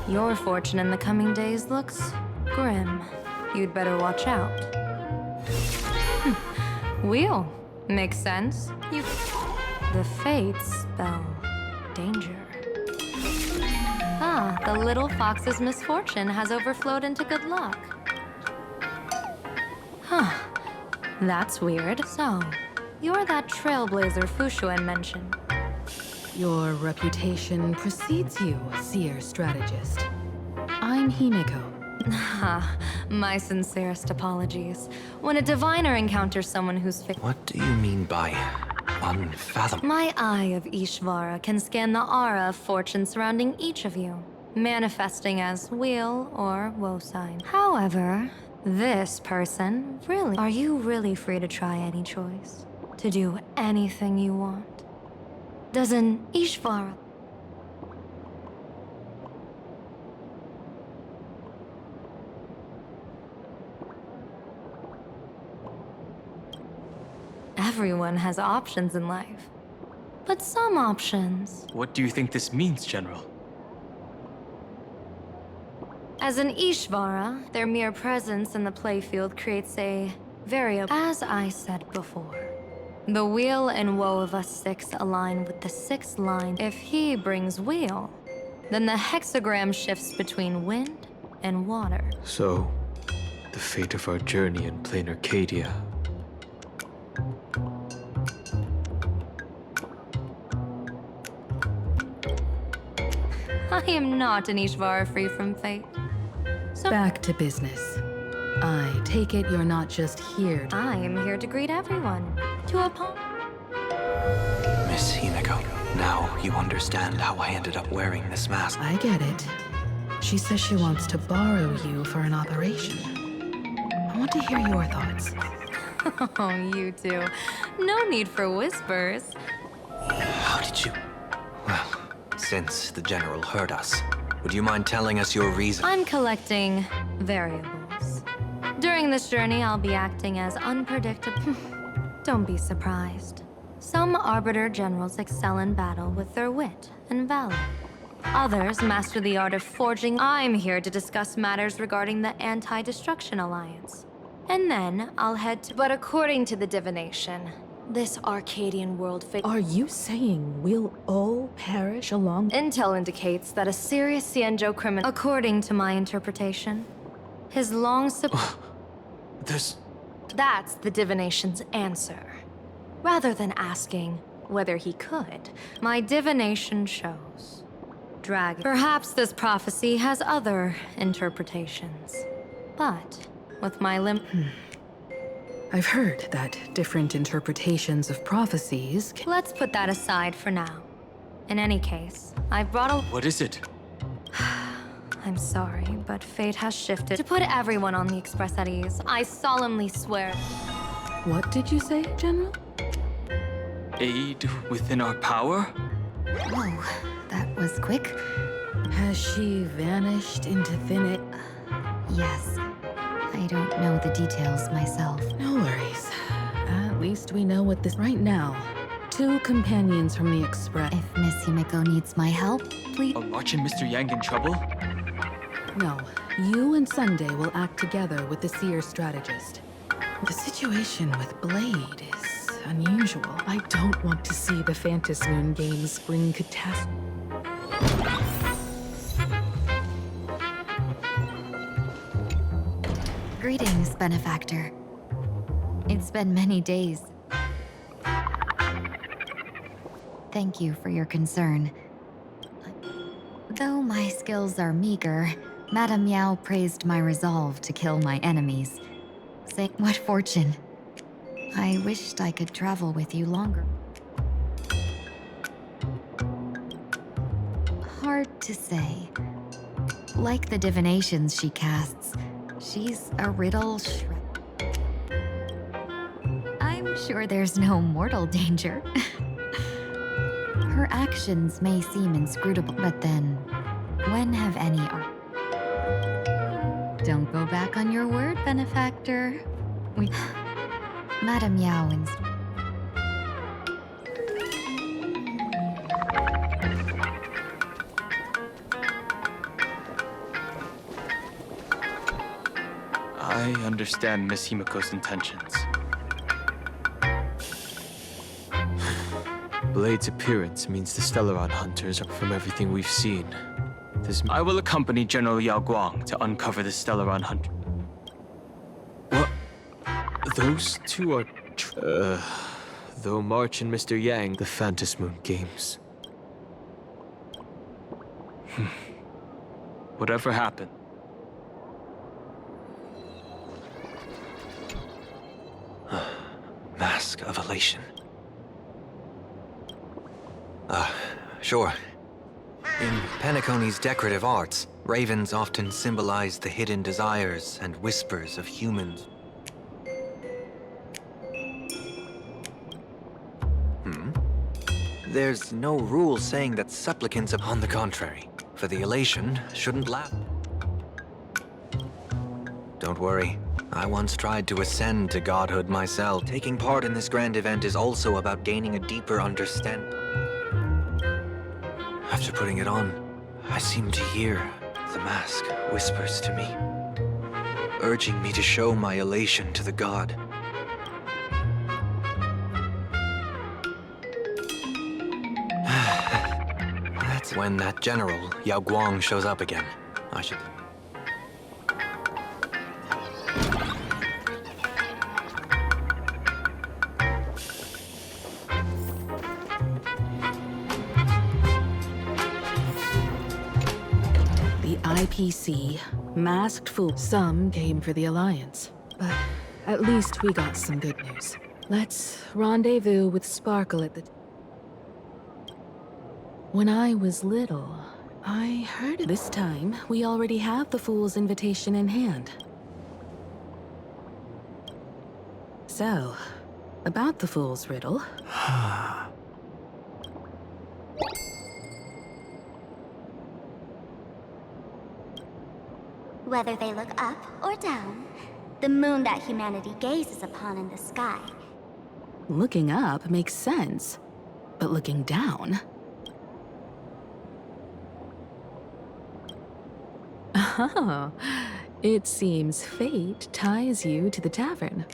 Your fortune in the coming days looks grim. You'd better watch out. Wheel. Makes sense. You... The Fates spell danger. Ah, the little fox's misfortune has overflowed into good luck. Huh. That's weird. So, you're that trailblazer Fushuen mentioned. Your reputation precedes you, seer strategist. I'm Himeko. My sincerest apologies. When a diviner encounters someone who's What do you mean by unfathomable? My eye of Ishvara can scan the aura of fortune surrounding each of you, manifesting as weal or woe sign. However, this person, really, are you really free to try any choice? To do anything you want? Doesn't Ishvara... Everyone has options in life. But some options... What do you think this means, General? As an Ishvara, their mere presence in the playfield creates a variable. As I said before, the weal and woe of us six align with the sixth line. If he brings weal, then the hexagram shifts between wind and water. So, the fate of our journey in plain Arcadia. I am not an Ishvara free from fate. So Back to business. I take it you're not just here. I am here to greet everyone. To Miss Himeko, now you understand how I ended up wearing this mask. I get it. She says she wants to borrow you for an operation. I want to hear your thoughts. Oh, you two. No need for whispers. How did you... Well, since the General heard us, would you mind telling us your reason? I'm collecting variables. During this journey, I'll be acting as unpredictable. Don't be surprised. Some Arbiter Generals excel in battle with their wit and valor. Others master the art of forging. I'm here to discuss matters regarding the Anti-Destruction Alliance. And then I'll head to... But according to the divination, this Arcadian world fate... Are you saying we'll all perish along... Intel indicates that a serious Xianzhou criminal... According to my interpretation, his long... That's the divination's answer. Rather than asking whether he could, my divination shows. Dragon. Perhaps this prophecy has other interpretations. But with my I've heard that different interpretations of prophecies Let's put that aside for now. In any case, I've brought a... What is it? I'm sorry, but fate has shifted. To put everyone on the Express at ease, I solemnly swear... What did you say, General? Aid within our power? Whoa, that was quick. Has she vanished into thin air? Yes. I don't know the details myself. No worries. At least we know what this... Right now, 2 companions from the Express... If Miss Himeko needs my help, please... Are March and Mr. Yang in trouble? No. You and Sunday will act together with the seer strategist. The situation with Blade is unusual. I don't want to see the Phantasmoon Games bring catastrophe. Greetings, Benefactor. It's been many days. Thank you for your concern. Though my skills are meager, Madame Yao praised my resolve to kill my enemies. Say, what fortune. I wished I could travel with you longer. Hard to say. Like the divinations she casts, she's a riddle I'm sure there's no mortal danger. Her actions may seem inscrutable, but then, when have any are... Don't go back on your word, Benefactor. Madame Yao and... I understand Miss Himeko's intentions. blade's appearance means the Stellaron hunters are from everything we've seen. I will accompany General Yao Guang to uncover the Stellaron hunter. What? Those two are... though March and Mr. Yang, the Phantasm Moon Games. Whatever happened. Mask of Elation. Sure. In Penacony's decorative arts, ravens often symbolize the hidden desires and whispers of humans. There's no rule saying that supplicants, on the contrary, for the elation, shouldn't laugh. Don't worry. I once tried to ascend to godhood myself. Taking part in this grand event is also about gaining a deeper understanding. After putting it on, I seem to hear the mask whispers to me, urging me to show my elation to the god. That's when that general, Yao Guang, shows up again. I should... IPC, masked fool. Some came for the Alliance, but at least we got some good news. Let's rendezvous with Sparkle at the... When I was little, I heard it. This time, we already have the Fool's invitation in hand. So, about the Fool's riddle... Whether they look up or down, the moon that humanity gazes upon in the sky. Looking up makes sense, but looking down... Oh, it seems fate ties you to the tavern.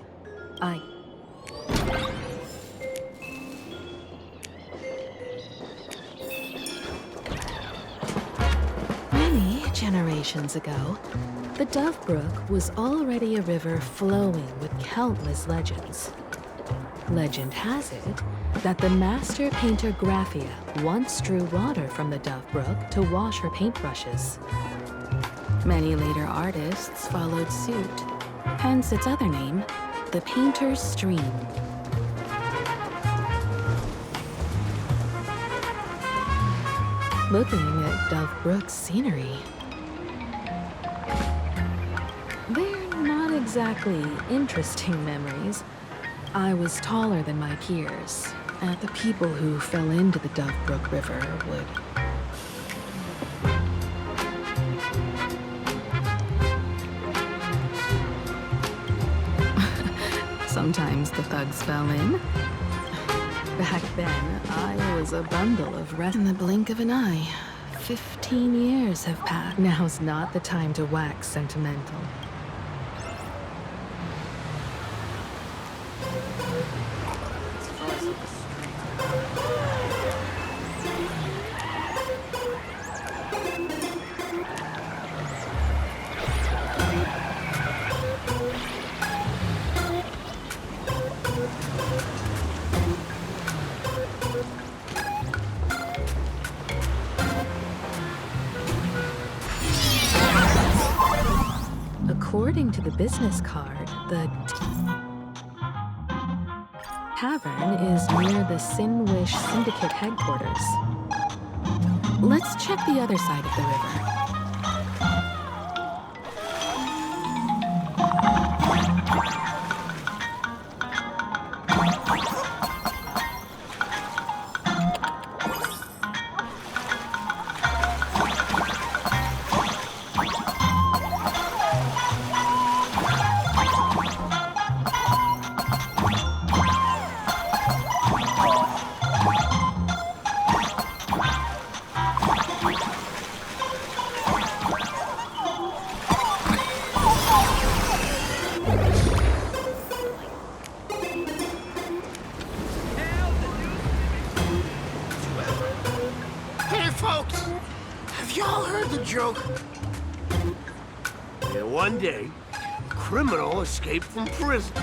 Many generations ago, the Dove Brook was already a river flowing with countless legends. Legend has it that the master painter Graphia once drew water from the Dove Brook to wash her paintbrushes. Many later artists followed suit, hence its other name, the Painter's Stream. Looking at Dove Brook's scenery, they're not exactly interesting memories. I was taller than my peers, and the people who fell into the Dove Brook River would... Sometimes the thugs fell in. Back then, I was a bundle of rest. In the blink of an eye, 15 years have passed. Now's not the time to wax sentimental. According to the business card, the tavern is near the Sinwish Syndicate headquarters. Let's check the other side of the river. One day, a criminal escaped from prison.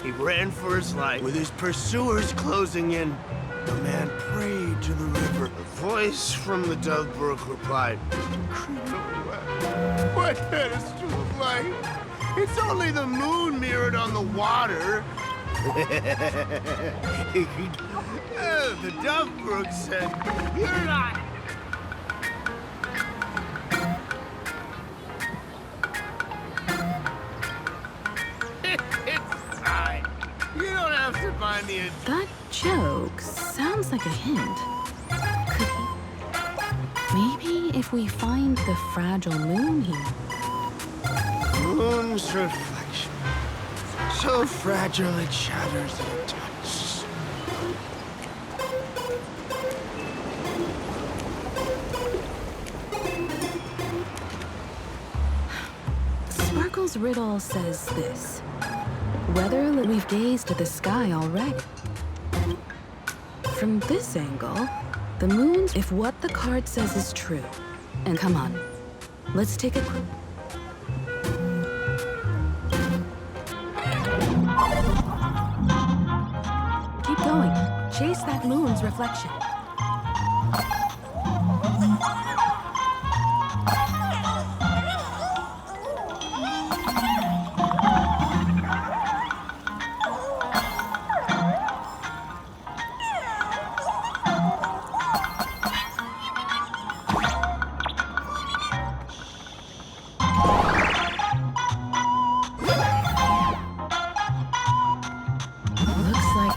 He ran for his life. With his pursuers closing in, the man prayed to the river. A voice from the Dove Brook replied, "What pedestal of light? It's only the moon mirrored on the water." The Dove Brook said, "You're not." It's fine. You don't have to find the... That joke sounds like a hint. Could he? Maybe if we find the fragile moon here. Moon's reflection. So fragile it shatters at touch. Sparkle's riddle says this. Whether we've gazed at the sky already. From this angle, the moon's if what the card says is true. And come on, let's take a quick... Keep going. Chase that moon's reflection.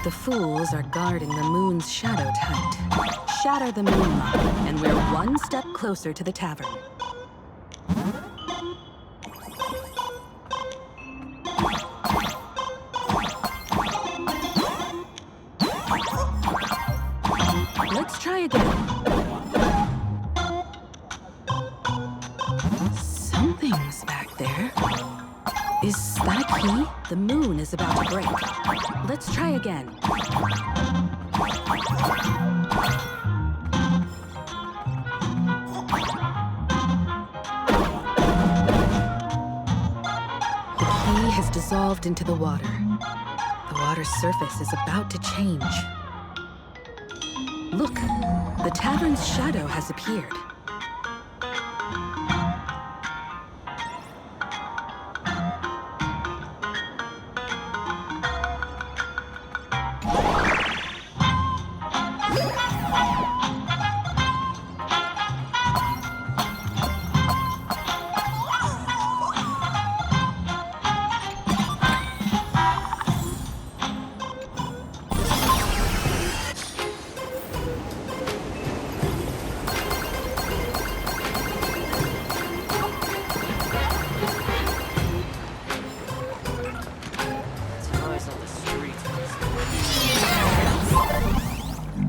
The fools are guarding the moon's shadow tight. Shatter the moonlight, and we're one step closer to the tavern. Let's try again. Something's back there. Is that a key? The moon is about to break. Let's try again. The key has dissolved into the water. The water's surface is about to change. Look, the tavern's shadow has appeared.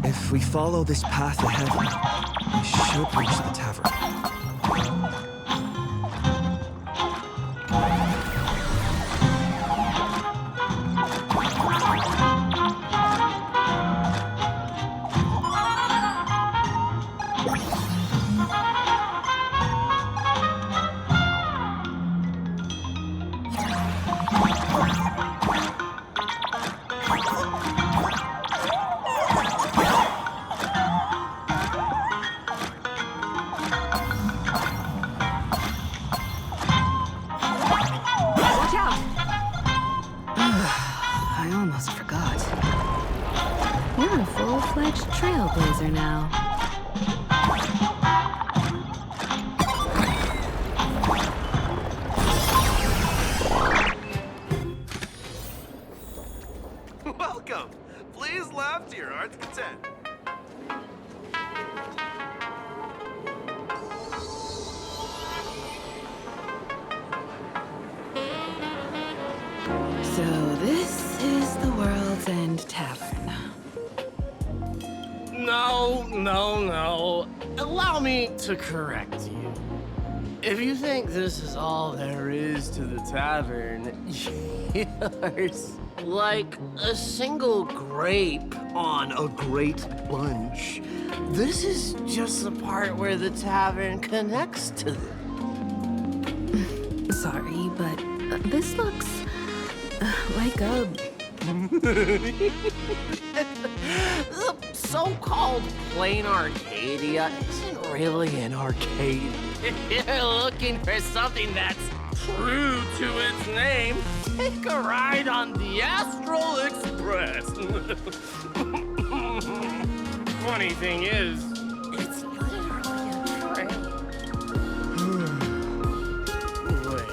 If we follow this path ahead, we should reach the tavern. Trailblazer now. Welcome. Please laugh to your heart's content. So this is the World's End Tavern. No. Allow me to correct you. If you think this is all there is to the tavern, you're like a single grape on a great bunch. This is just the part where the tavern connects to them. sorry, but this looks like a... The so-called plain Arcadia isn't really an arcade. If you're looking for something that's true to its name, take a ride on the Astral Express. Funny thing is, it's literally a train. Wait,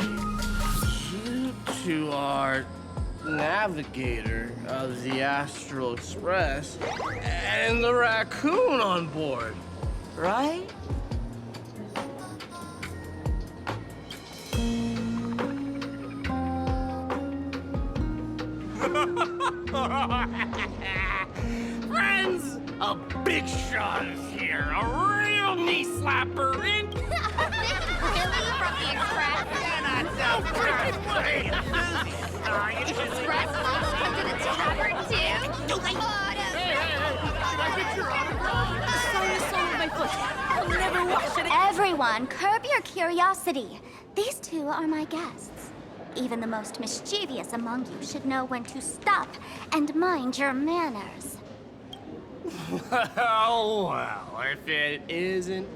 you two are navigator of the Astral Express and the raccoon on board, right? Friends, a big shot is here, a real knee slapper in. Really? From the Express? Express follows him to the tavern, too? I'll never wash it. Everyone, curb your curiosity. These two are my guests. Even the most mischievous among you should know when to stop and mind your manners. Well, if it isn't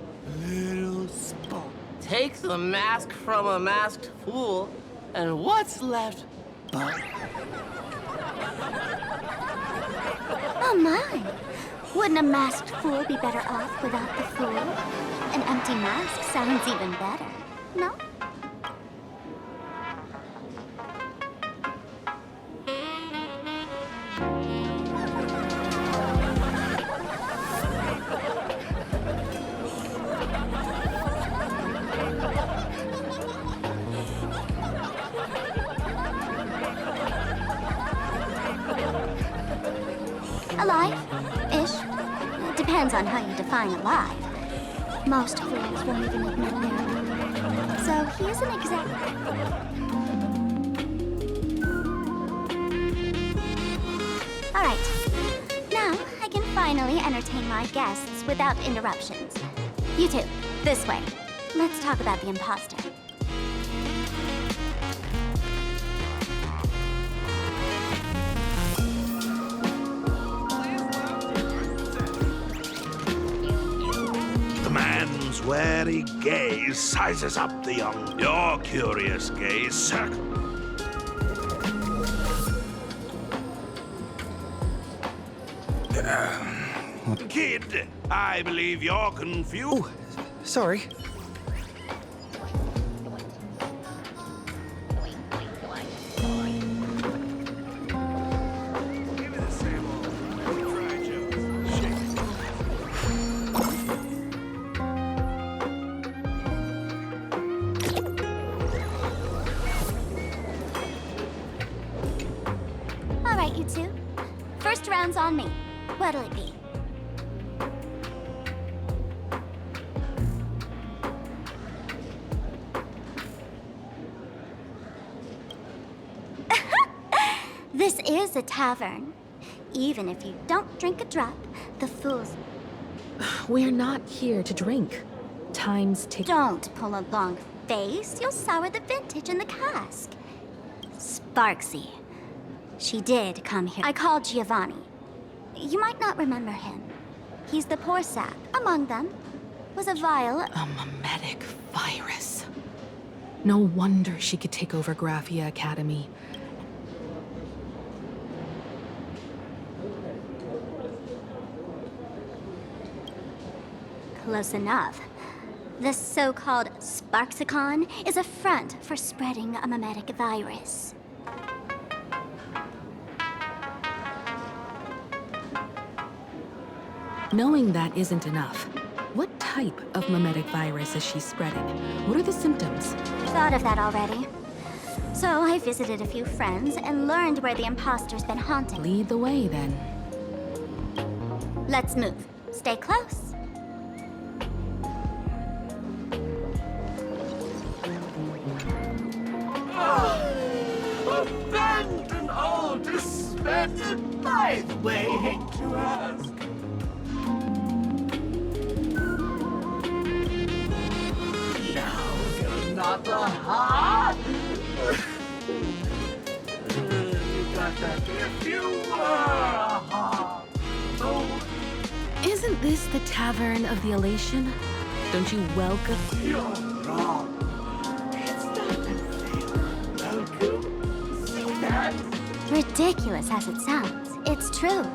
Little Spoon. Take the mask from a masked fool, and what's left but... Oh my! Wouldn't a masked fool be better off without the fool? An empty mask sounds even better, no? Alive-ish. Depends on how you define alive. Most fools won't even admit they're alive. So here's an example. All right. Now I can finally entertain my guests without interruptions. You two, this way. Let's talk about the imposter. Man's wary gaze sizes up the young. Your curious gaze circles. Kid, I believe you're confused. Oh, sorry. All right, you two. First round's on me. What'll it be? This is a tavern. Even if you don't drink a drop, the fools... We're not here to drink. Time's ticking. Don't pull a long face. You'll sour the vintage in the cask. Sparksy. She did come here. I called Giovanni. You might not remember him. He's the poor sap. Among them was a vial... A mimetic virus. No wonder she could take over Graphia Academy. Close enough. This so-called Sparksicon is a front for spreading a mimetic virus. Knowing that isn't enough. What type of mimetic virus is she spreading? What are the symptoms? Thought of that already. So I visited a few friends and learned where the imposter's been haunting. Lead the way, then. Let's move. Stay close. Abandon all despair. By the way, hate to ask. Now you're not the heart Isn't this the Tavern of the Elation? Don't you welcome? You're wrong. It's not welcome. See that? Ridiculous as it sounds, it's true.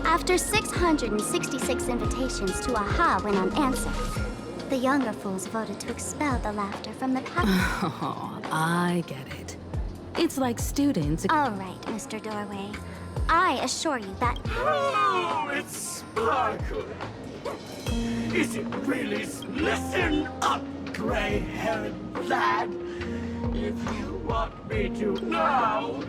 After 666 invitations to AHA went unanswered, the younger fools voted to expel the laughter from the pack. Oh, I get it. It's like students. All right, Mr. Doorway. I assure you that... Oh, it's sparkle. Is it really? Listen up, gray-haired lad. If you want me to know...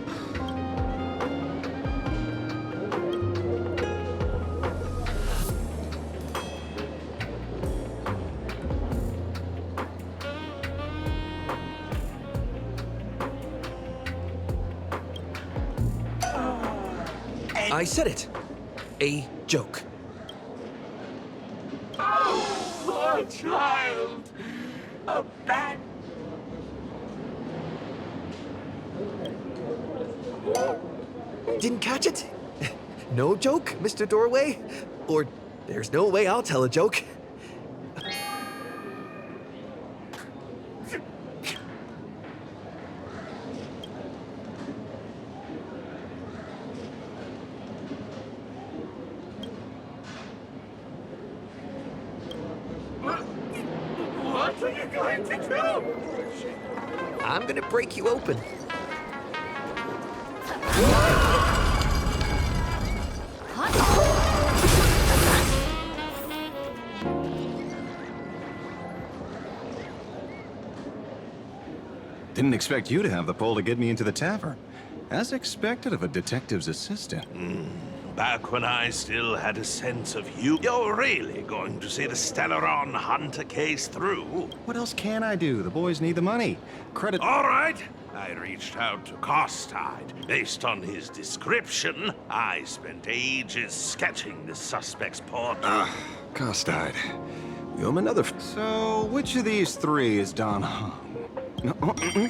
I said it. A joke. Oh, poor child. A bad... Didn't catch it? No joke, Mr. Doorway? Or there's no way I'll tell a joke. What are you going to do? I'm gonna break you open. Didn't expect you to have the pull to get me into the tavern. As expected of a detective's assistant. Back when I still had a sense of you. You're really going to see the Stellaron Hunter case through? What else can I do? The boys need the money. Credit... All right. I reached out to Costide. Based on his description, I spent ages sketching the suspect's portrait. Costide. We owe him another... So, which of these three is Don Hung? No,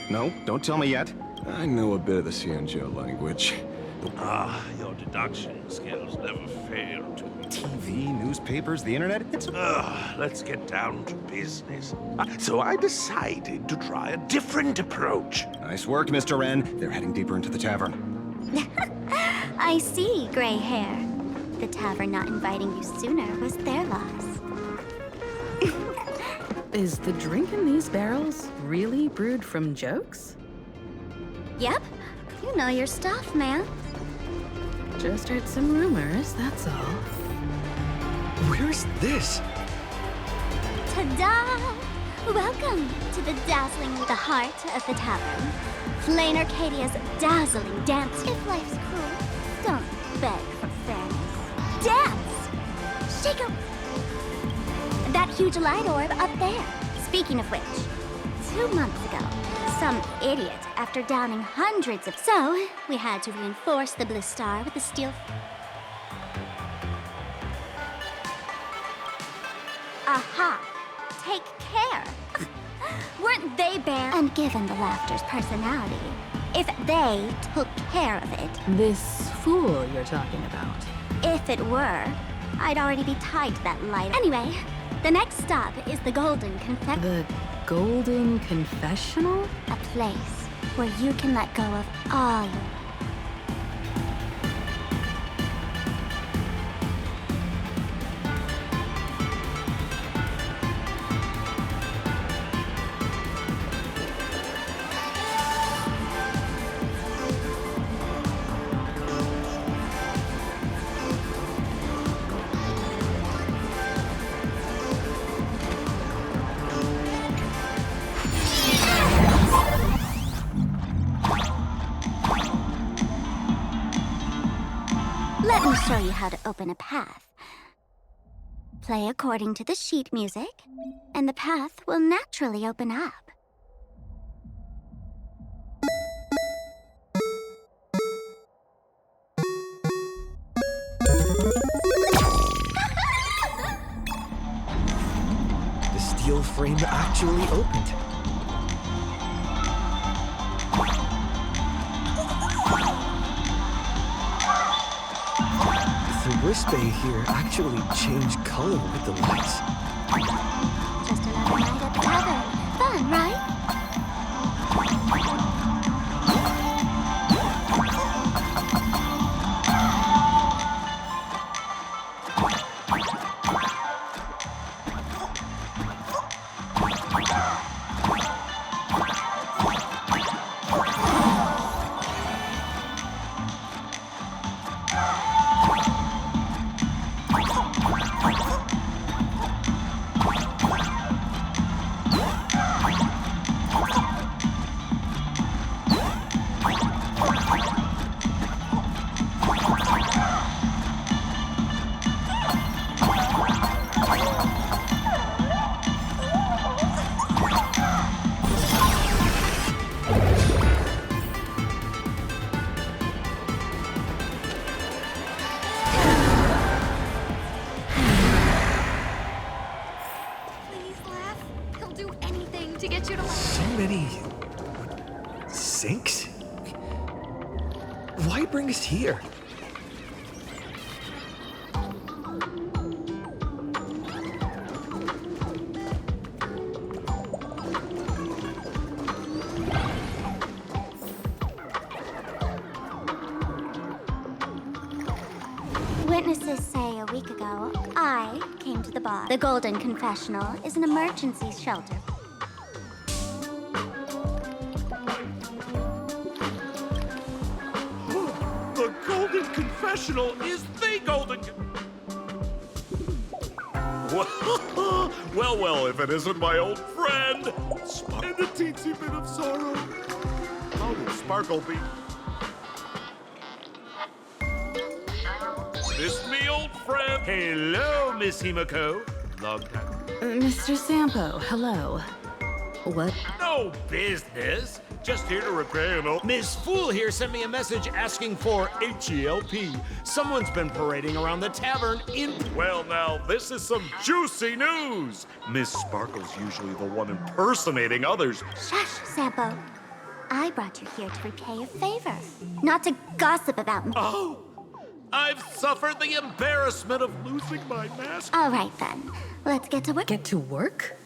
no, don't tell me yet. I know a bit of the Xianzhou language. Your deduction skills never fail to me. TV, newspapers, the internet, it's... Let's get down to business. So I decided to try a different approach. Nice work, Mr. Wren. They're heading deeper into the tavern. I see, gray hair. The tavern not inviting you sooner was their loss. Is the drink in these barrels really brewed from jokes? Yep. You know your stuff, man. Just heard some rumors, that's all. Where's this? Ta-da! Welcome to the heart of the tavern. Plain Arcadia's dazzling dance. If life's cruel, don't beg for fairness. Dance! Shake 'em! That huge light orb up there. Speaking of which, 2 months ago, some idiot, after downing hundreds of... So, we had to reinforce the blue star with the steel... Aha! Take care! Weren't they bare and given the laughter's personality? If they took care of it... This fool you're talking about. If it were, I'd already be tied to that light. Anyway, the next stop is the Golden Confessional. The Golden Confessional? A place where you can let go of all your... Let me show you how to open a path. Play according to the sheet music, and the path will naturally open up. The steel frame actually opened. wristband here actually change color with the lights. Just another night at the tavern. Fun, right? So many sinks? Why bring us here? Witnesses say a week ago, I came to the bar. The Golden Confessional is an emergency shelter. The Golden Confessional is the Golden... Well, if it isn't my old friend, and a teensy bit of sorrow. How did Sparkle be? This me old friend. Hello, Miss Himiko. Long time. Mr. Sampo, hello. What? No business. Just here to repair an old... Miss Fool here sent me a message asking for H-E-L-P. Someone's been parading around the tavern in... Well, now, this is some juicy news. Miss Sparkle's usually the one impersonating others. Shush, Sampo. I brought you here to repay a favor, not to gossip about me. Oh, I've suffered the embarrassment of losing my mask. All right, then. Let's get to work. Get to work?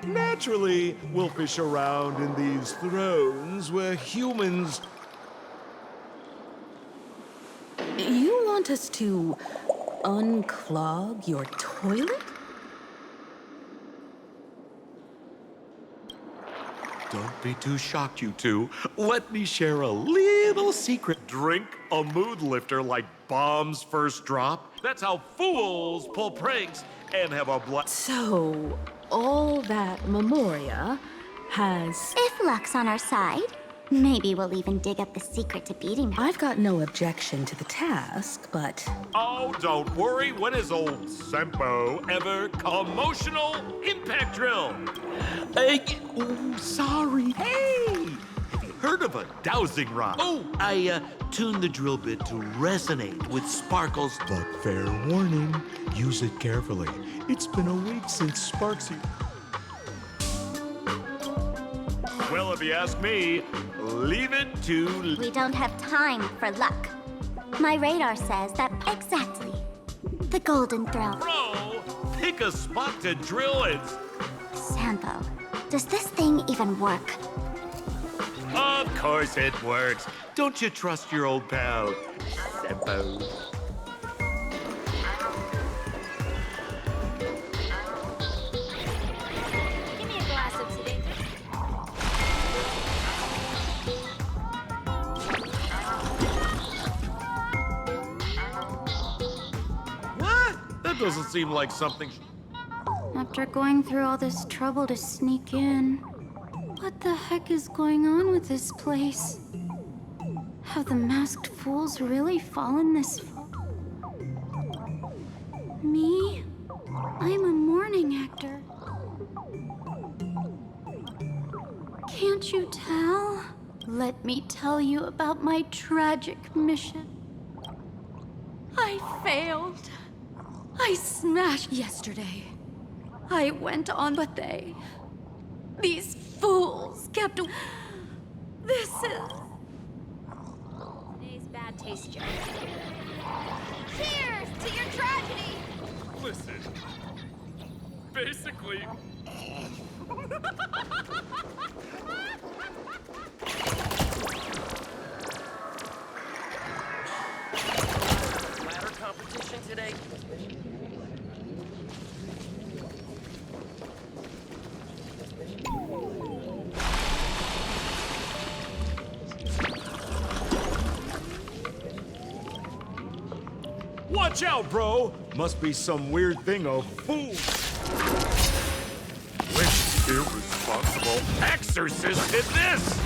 Naturally, we'll fish around in these thrones where humans... You want us to unclog your toilet? Don't be too shocked, you two. Let me share a little secret. Drink a mood lifter like Bomb's first drop. That's how fools pull pranks and have a So, all that Memoria has... If luck's on our side, maybe we'll even dig up the secret to beating him. I've got no objection to the task, but... Oh, don't worry. When has old Sempo ever commotional impact drill? Sorry. Hey! Have you heard of a dowsing rod? Oh, I tuned the drill bit to resonate with Sparkle's... But fair warning, use it carefully. It's been a week since Sparksy... Well, if you ask me, leave it to... We don't have time for luck. My radar says that exactly. The Golden Throw. Bro, pick a spot to drill it. Sampo, does this thing even work? Of course it works. Don't you trust your old pal, Sempo? Give me a glass of sedative. What? That doesn't seem like something... After going through all this trouble to sneak in, what the heck is going on with this place? Have the masked fools really fallen this far? Me? I'm a mourning actor. Can't you tell? Let me tell you about my tragic mission. I failed. I smashed yesterday. I went on, but these fools kept... This is... Today's bad taste joke. exactly. Ladder competition today. Watch out, bro! Must be some weird thing of food. Which irresponsible exorcist did this?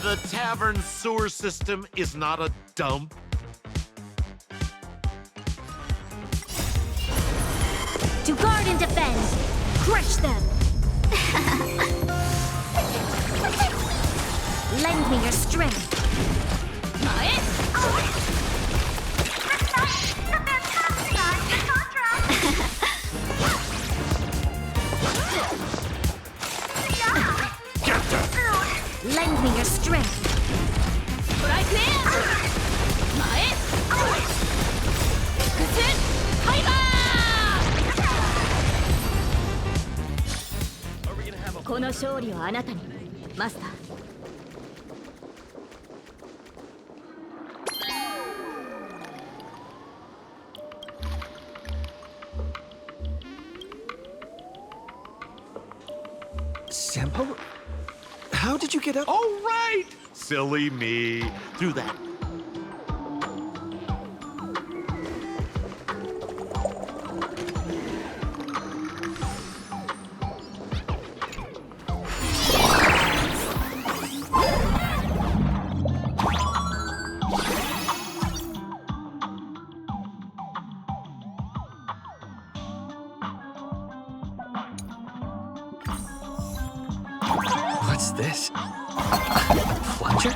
The tavern sewer system is not a dump. To guard and defend, crush them. Lend me your strength. Lend me your strength. Senpo? How did you get up? Oh, right! Silly me. Through that. What's this? A plunger?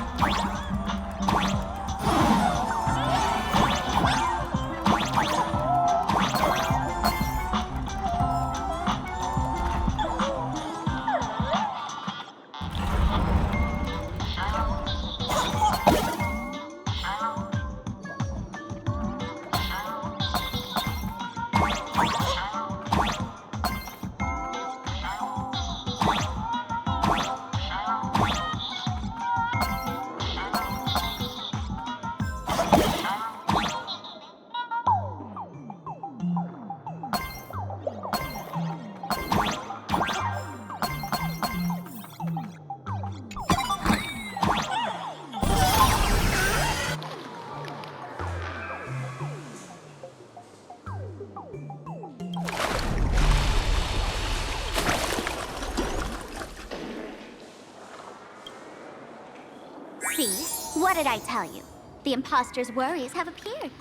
See? What did I tell you? The imposter's worries have appeared.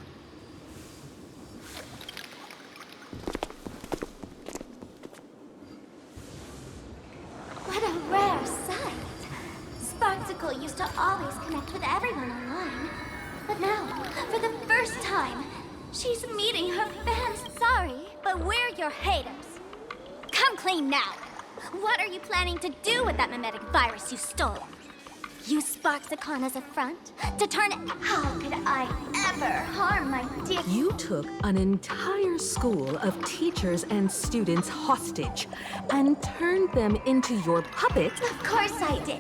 What a rare sight. Sparksicle used to always connect with everyone online. But now, for the first time, she's meeting her fans. Sorry, but we're your haters. Come clean now. What are you planning to do with that mimetic virus you stole? Use Sparksicon as a front to turn it. How could I ever harm my dear? You took an entire school of teachers and students hostage and turned them into your puppet. Of course I did.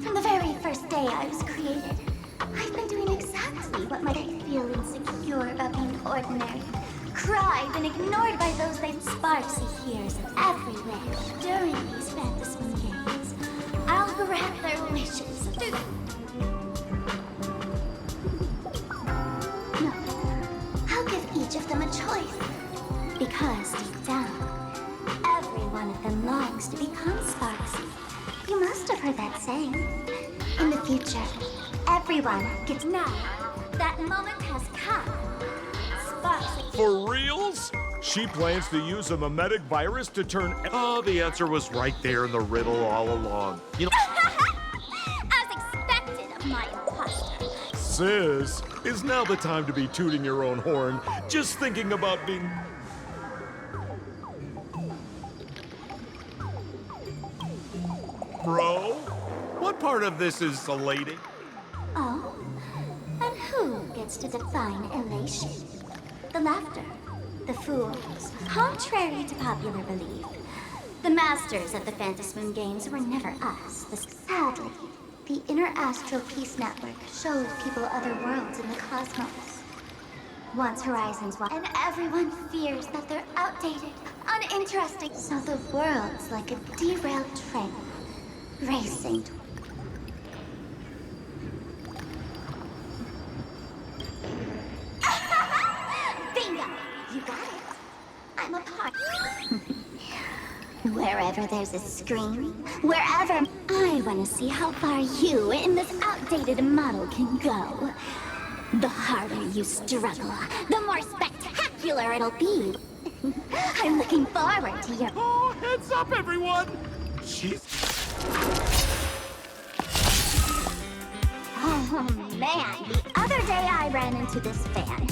From the very first day I was created, I've been doing exactly what I feel insecure about being ordinary. Cried and ignored by those they Sparksy hears everywhere during these fantasy games. I'll grant their wishes. No, I'll give each of them a choice. Because deep down, every one of them longs to become Sparksy. You must have heard that saying. In the future, everyone gets now. That moment has come. Sparksy. For reals? She plans to use a mimetic virus to turn... Oh, the answer was right there in the riddle all along. You know... As expected of my imposter. Sis, is now the time to be tooting your own horn, just thinking about being... Bro? What part of this is elating? Oh, and who gets to define elation? The laughter The fools. Contrary to popular belief, the masters of the Phantasmoon games were never us. Sadly, the Inner Astral Peace Network showed people other worlds in the cosmos. Once horizons wide, and everyone fears that they're outdated, uninteresting. So the world's like a derailed train, racing. Bingo! You got it. I'm a part. Wherever there's a screen, wherever. I want to see how far you in this outdated model can go. The harder you struggle, the more spectacular it'll be. I'm looking forward to your... Oh, heads up, everyone! She's... Oh, man. The other day I ran into this fan.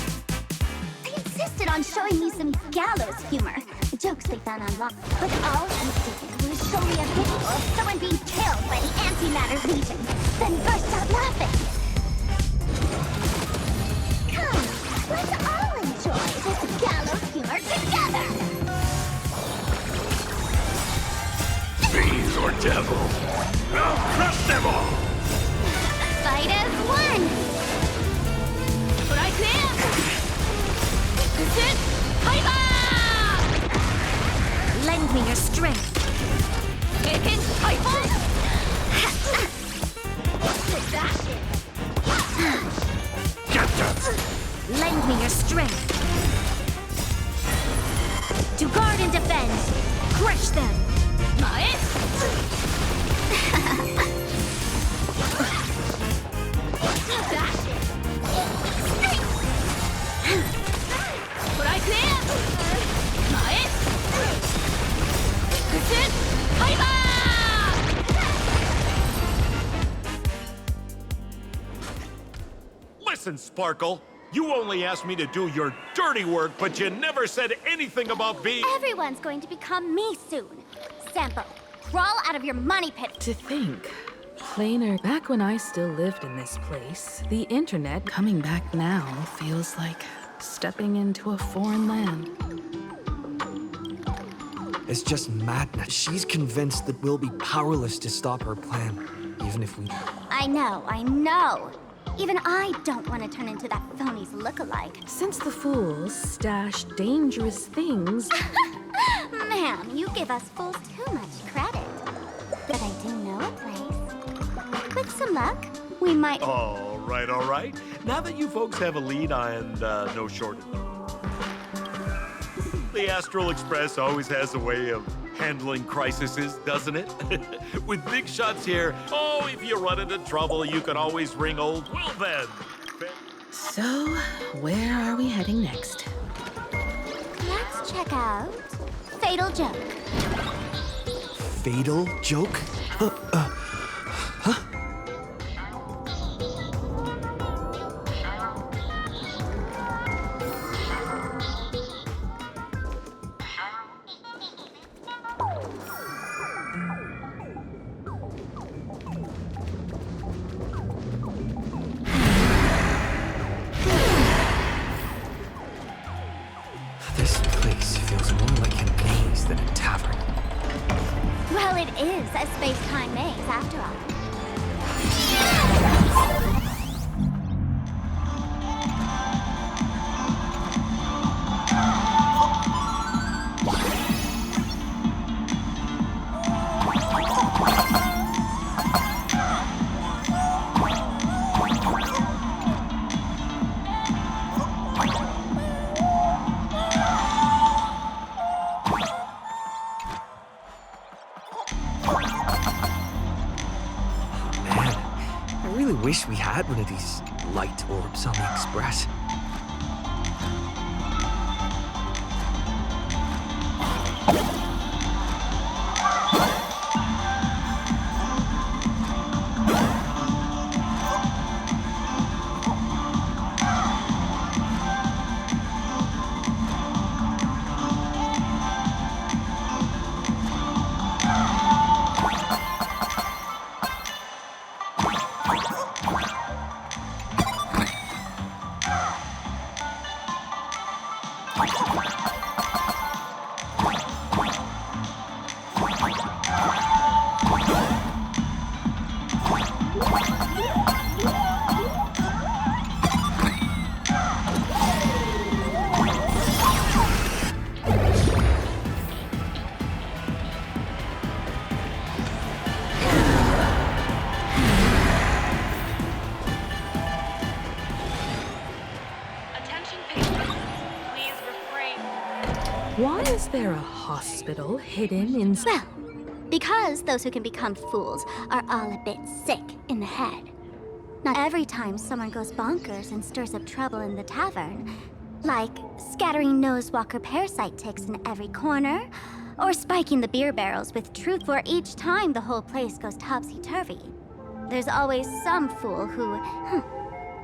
They insisted on showing me some gallows humor. Jokes they found online. But all he did was show me a video of someone being killed by the antimatter legion, then burst out laughing. Come, let's all enjoy this gallows humor together! Fiends or devil, I'll crush them all! Fight as one! Right there! This is Hyper! Lend me your strength. Taken Hyper! Get them! Lend me your strength. To guard and defend. Crush them. Listen, Sparkle. You only asked me to do your dirty work, but you never said anything about being... Everyone's going to become me soon. Sampo, crawl out of your money pit. To think, plainer, back when I still lived in this place, the internet coming back now feels like stepping into a foreign land. It's just madness. She's convinced that we'll be powerless to stop her plan, even if we... I know. Even I don't want to turn into that phony's look-alike. Since the fools stash dangerous things... Ma'am, you give us fools too much credit. But I do know a place. With some luck, we might... All right. Now that you folks have a lead and no shortage. The Astral Express always has a way of handling crises, doesn't it? With big shots here, if you run into trouble, you can always ring old Will then. So, where are we heading next? Let's check out Fatal Joke. Fatal joke? Huh? This place feels more like a maze than a tavern. Well, it is a space-time maze, after all. I wish we had one of these light orbs on the Express. Is there a hospital hidden in... Well, because those who can become fools are all a bit sick in the head. Not every time someone goes bonkers and stirs up trouble in the tavern, like scattering nosewalker parasite ticks in every corner, or spiking the beer barrels with truth for each time the whole place goes topsy-turvy. There's always some fool who...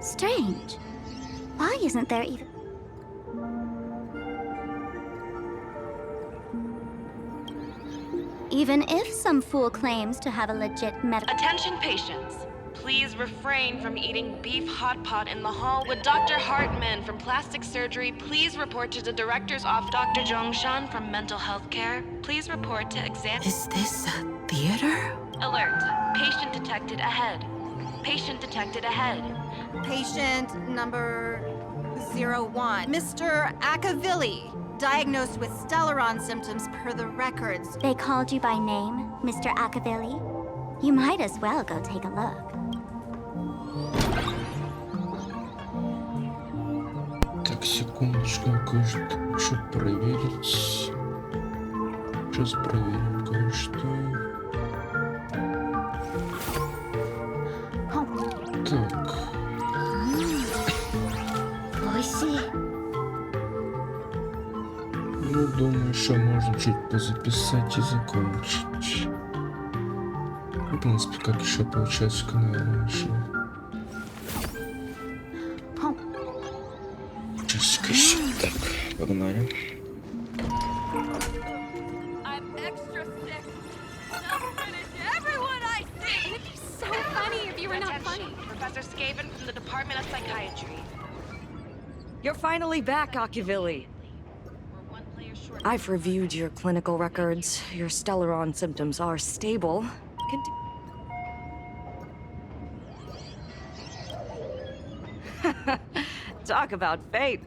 strange. Why isn't there even... Even if some fool claims to have a legit medical... Attention patients. Please refrain from eating beef hot pot in the hall. Would Dr. Hartman from plastic surgery please report to the director's office? Dr. Zhongshan from mental health care, please report to exam... Is this a theater? Alert. Patient detected ahead. Patient detected ahead. Patient number 01. Mr. Akavilli, diagnosed with Stellaron symptoms per the records. They called you by name, Mr. Akavilli? You might as well go take a look. Так, секундочку, кое-что проверить. Сейчас проверим кое-что. Так. Ну, думаю, что можно чуть позаписать и закончить. В принципе, как еще полчасика, наверное, еще. Часика еще. Так, погнали. I'm extra sick. Self-finish everyone I see. It'd be so funny if you were not funny. Professor Skaven from the Department of Psychiatry. You're finally back, Akavilli. I've reviewed your clinical records. Your Stellaron symptoms are stable. Talk about fate.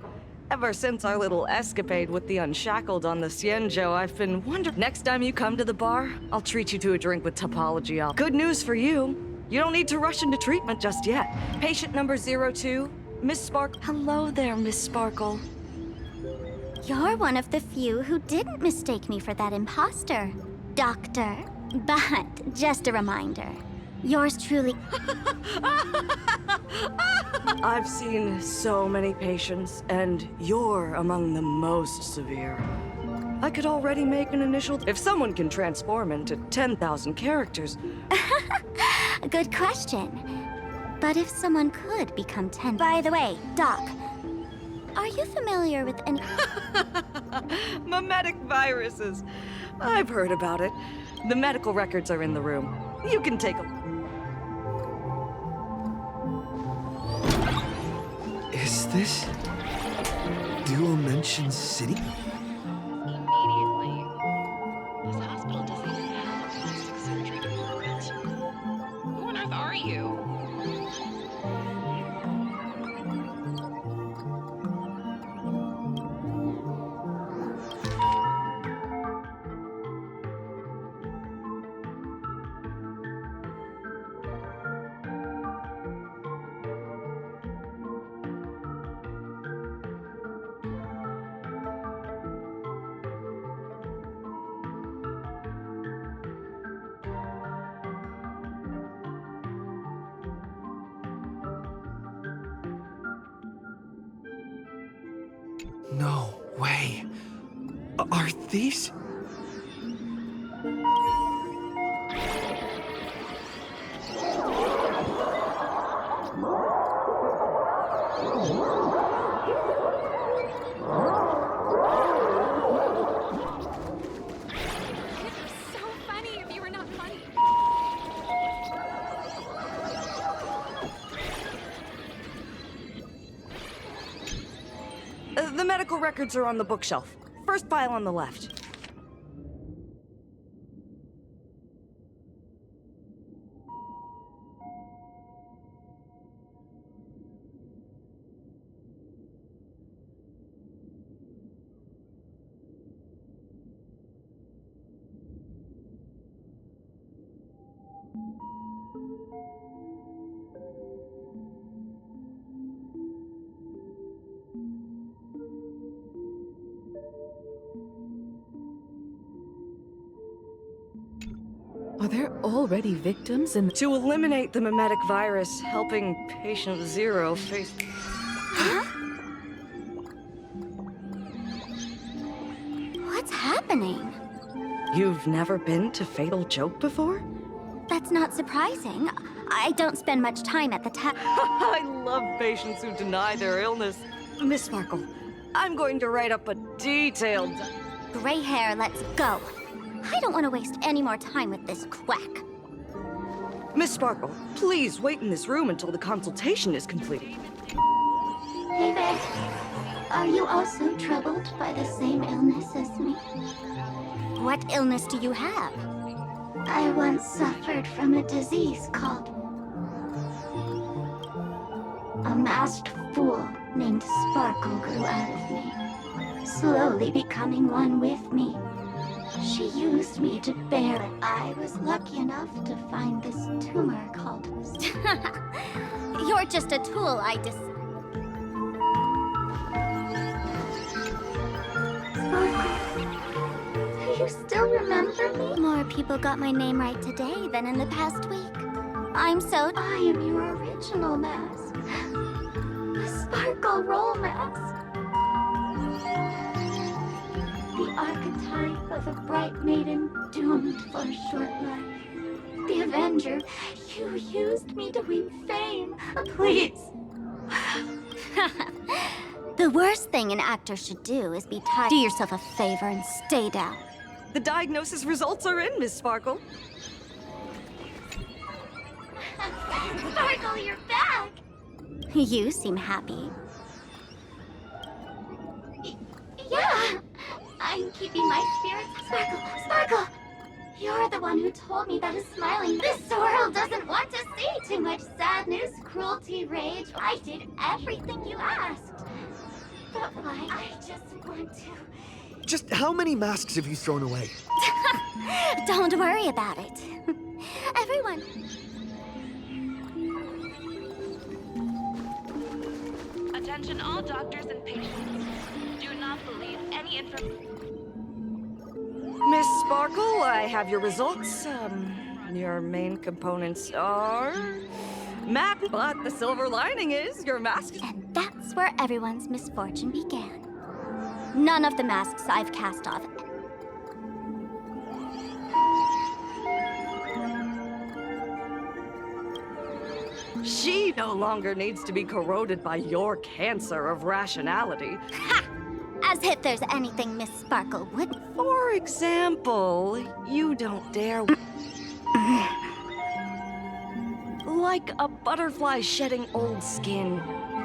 Ever since our little escapade with the Unshackled on the Xianzhou, I've been wondering... Next time you come to the bar, I'll treat you to a drink with Topology. Good news for you. You don't need to rush into treatment just yet. Patient number 02, Miss Sparkle. Hello there, Miss Sparkle. You're one of the few who didn't mistake me for that imposter, Doctor. But just a reminder, yours truly... I've seen so many patients, and you're among the most severe. I could already make an initial... If someone can transform into 10,000 characters... Good question. But if someone could become 10... By the way, Doc, are you familiar with any... Mimetic viruses. I've heard about it. The medical records are in the room. You can take a... Is this Dual-Mention City? Immediately. This hospital doesn't even have a plastic surgery department. Who on earth are you? No way. Are these... The medical records are on the bookshelf. First file on the left. Are there already victims in To eliminate the mimetic virus, helping patient Zero face... What's happening? You've never been to Fatal Joke before? That's not surprising. I don't spend much time at the I love patients who deny their illness. Miss Sparkle, I'm going to write up a detailed... Gray hair, let's go. I don't want to waste any more time with this quack. Miss Sparkle, please wait in this room until the consultation is completed. Hey there. Are you also troubled by the same illness as me? What illness do you have? I once suffered from a disease called... A masked fool named Sparkle grew out of me, slowly becoming one with me. She used me to bear it. I was lucky enough to find this tumor called... You're just a tool, Do you still remember me? More people got my name right today than in the past week. I am your original mask. The Sparkle Roll mask. The archetype of a bright maiden doomed for a short life. The Avenger, you used me to win fame. Please. The worst thing an actor should do is be tired. Do yourself a favor and stay down. The diagnosis results are in, Miss Sparkle. Sparkle, you're back! You seem happy. Yeah, I'm keeping my spirits. Sparkle! You're the one who told me that a smiling... This world doesn't want to see too much sadness, cruelty, rage. I did everything you asked. But why? I just want to... Just how many masks have you thrown away? Don't worry about it. Everyone... Attention all doctors and patients. Do not believe any information. Miss Sparkle, I have your results. Your main components are... Map, but the silver lining is your mask... And that's where everyone's misfortune began. None of the masks I've cast off. She no longer needs to be corroded by your cancer of rationality. Ha! As if there's anything Miss Sparkle wouldn't. For example, you don't dare... Like a butterfly shedding old skin.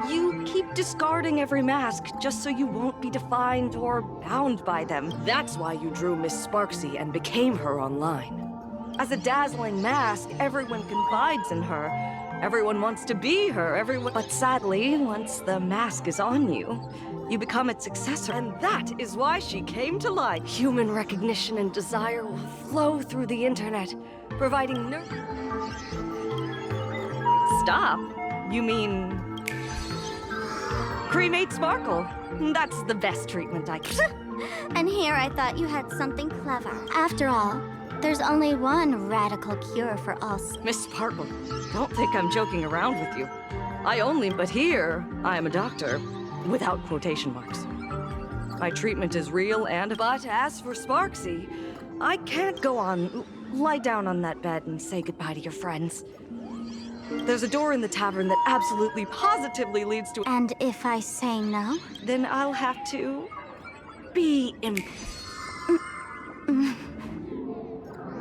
You keep discarding every mask just so you won't be defined or bound by them. That's why you drew Miss Sparksy and became her online. As a dazzling mask, everyone confides in her. Everyone wants to be her, But sadly, once the mask is on you, you become its successor. And that is why she came to life. Human recognition and desire will flow through the internet, providing Stop? You mean... Cremate Sparkle. That's the best treatment I can... And here I thought you had something clever. After all, there's only one radical cure for all... Miss Sparkle, don't think I'm joking around with you. But here, I am a doctor, without quotation marks. My treatment is real but as for Sparksy, I can't go on. Lie down on that bed and say goodbye to your friends. There's a door in the tavern that absolutely positively leads to... And if I say no? Then I'll have to... be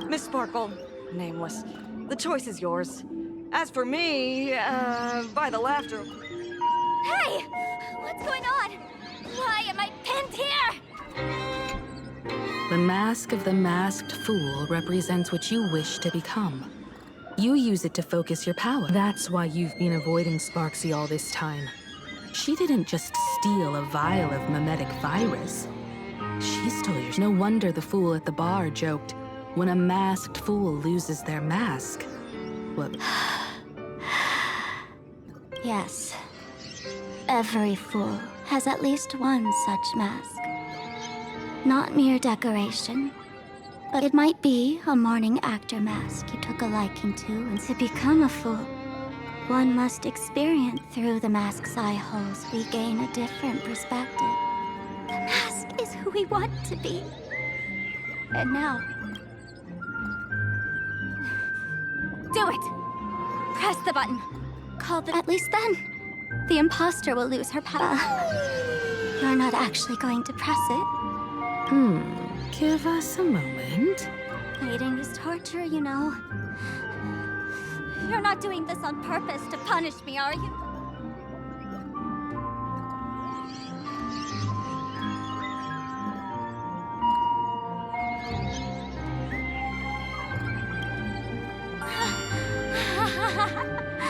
Miss Sparkle, nameless, the choice is yours. As for me, by the laughter... Hey! What's going on? Why am I pinned here? The mask of the masked fool represents what you wish to become. You use it to focus your power. That's why you've been avoiding Sparksy all this time. She didn't just steal a vial of mimetic virus. She stole yours. No wonder the fool at the bar joked, when a masked fool loses their mask. What? Yes. Every fool has at least one such mask. Not mere decoration, But it might be a morning actor mask you took a liking to, and to become a fool, one must experience. Through the mask's eye holes, we gain a different perspective. The mask is who we want to be. And now... do it! Press the button. Call the... At least then, the imposter will lose her power. You're not actually going to press it. Give us a moment. Waiting is torture, you know. You're not doing this on purpose to punish me, are you?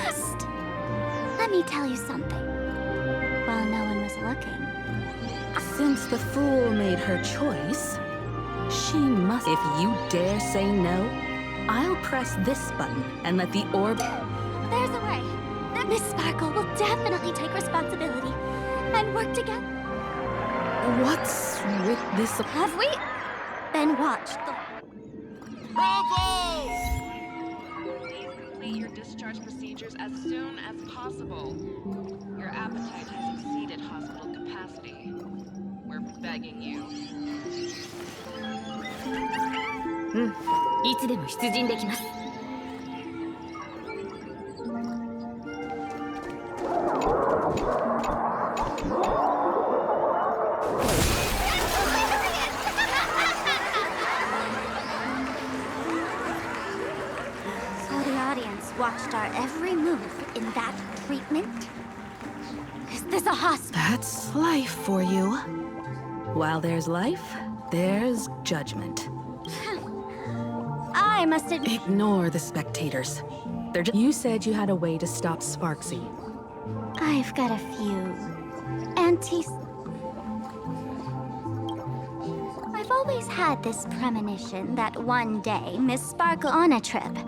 Psst. Let me tell you something. While no one was looking. Since the fool made her choice, she must. If you dare say no, I'll press this button and let the orb... There's a way that Miss Sparkle will definitely take responsibility and work together. What's with this? Have we been watched? Bravo! Please complete your discharge procedures as soon as possible. Your appetite has exceeded hospital capacity. We're begging you. いつでも出陣できます。So the audience watched our every move in that treatment? Is this a hospital? That's life for you. While there's life, there's judgment. I must admit... Ignore the spectators. They're just... You said you had a way to stop Sparksy. I've got a few... antis... I've always had this premonition that one day, Miss Sparkle on a trip,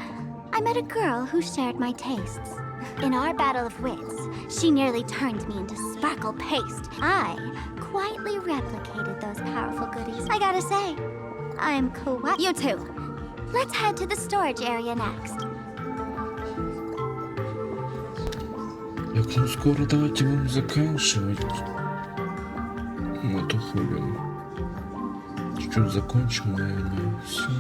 I met a girl who shared my tastes. In our battle of wits, she nearly turned me into Sparkle paste. I quietly replicated those powerful goodies. I gotta say, I'm quite... You two, let's head to the storage area next. Ну скоро давайте будем заканчивать. Вот уходим. Чуть-чуть закончим, наверное, все.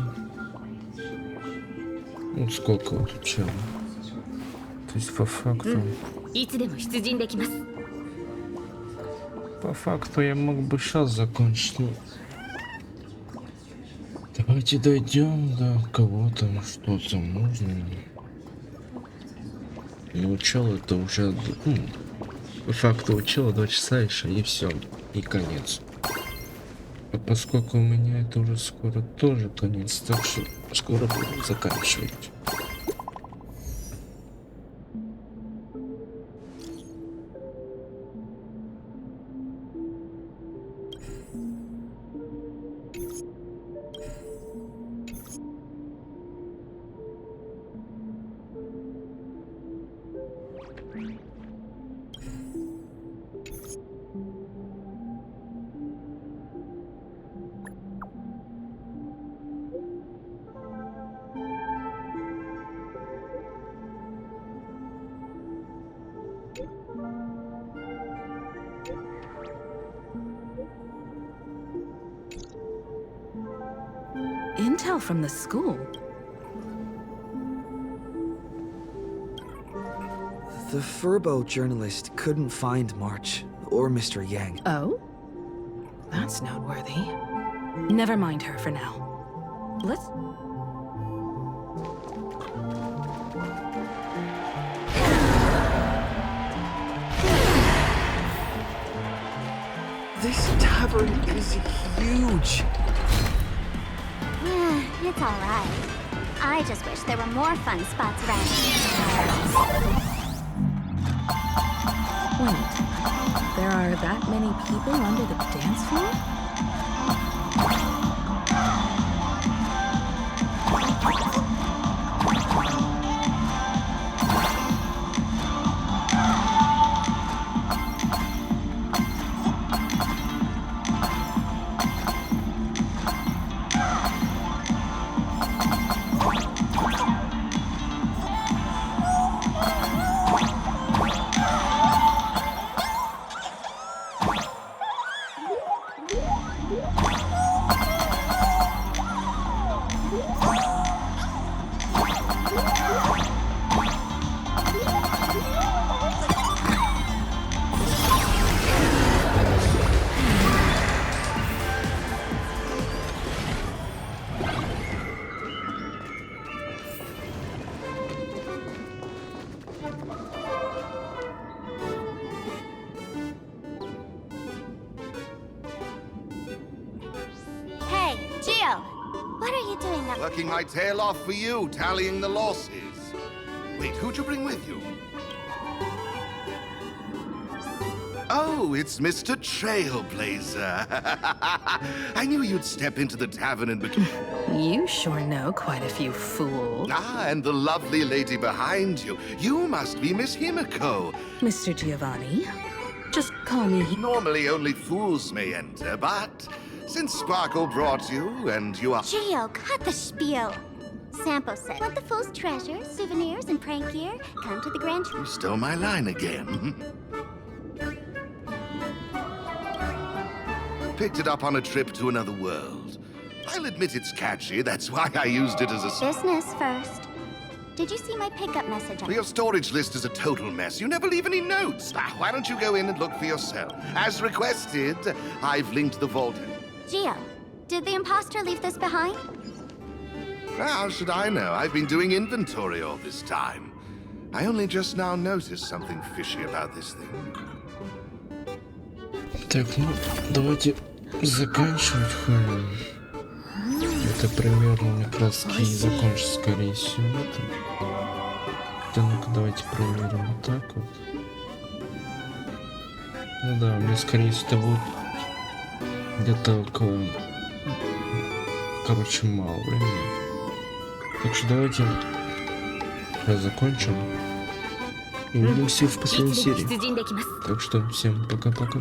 Вот сколько вот учил. То есть по факту... いつでも出陣できます。 По факту я мог бы сейчас закончить. Но... Давайте дойдем до кого-то, что-то можно. Но учел это уже... по факту учил 2 часа еще, и все. И конец. А поскольку у меня это уже скоро тоже конец, так что скоро будем заканчивать. Intel from the school? The Furbo journalist couldn't find March or Mr. Yang. Oh? That's noteworthy. Never mind her for now. Let's... This tavern is huge. It's alright. I just wish there were more fun spots around. Wait, there are that many people under the dance floor? Hey, Gio! What are you doing up? Working my tail off for you, tallying the losses. Wait, who'd you bring with you? Oh, it's Mr. Trailblazer. I knew you'd step into the tavern and You sure know quite a few fools. Ah, and the lovely lady behind you. You must be Miss Himiko. Mr. Giovanni, just call me. Normally only fools may enter, but since Sparkle brought you and you are... Gio, cut the spiel. Sampo said, want the fool's treasure, souvenirs, and prank gear? Come to the Grand... You stole my line again. Picked it up on a trip to another world. I'll admit it's catchy, that's why I used it as a... Business first. Did you see my pickup message? Your storage list is a total mess. You never leave any notes. Why don't you go in and look for yourself? As requested, I've linked the vault. Gio, did the imposter leave this behind? How should I know? I've been doing inventory all this time. I only just now noticed something fishy about this thing. Так, ну, давайте заканчивать храм. Это примерно как раз и закончится, скорее всего, это. Да, ну-ка, давайте проверим вот так вот. Ну да, мне, скорее всего, будет где-то около... Короче, мало времени. Так что давайте закончим. И увидимся в последней серии. Так что всем пока-пока.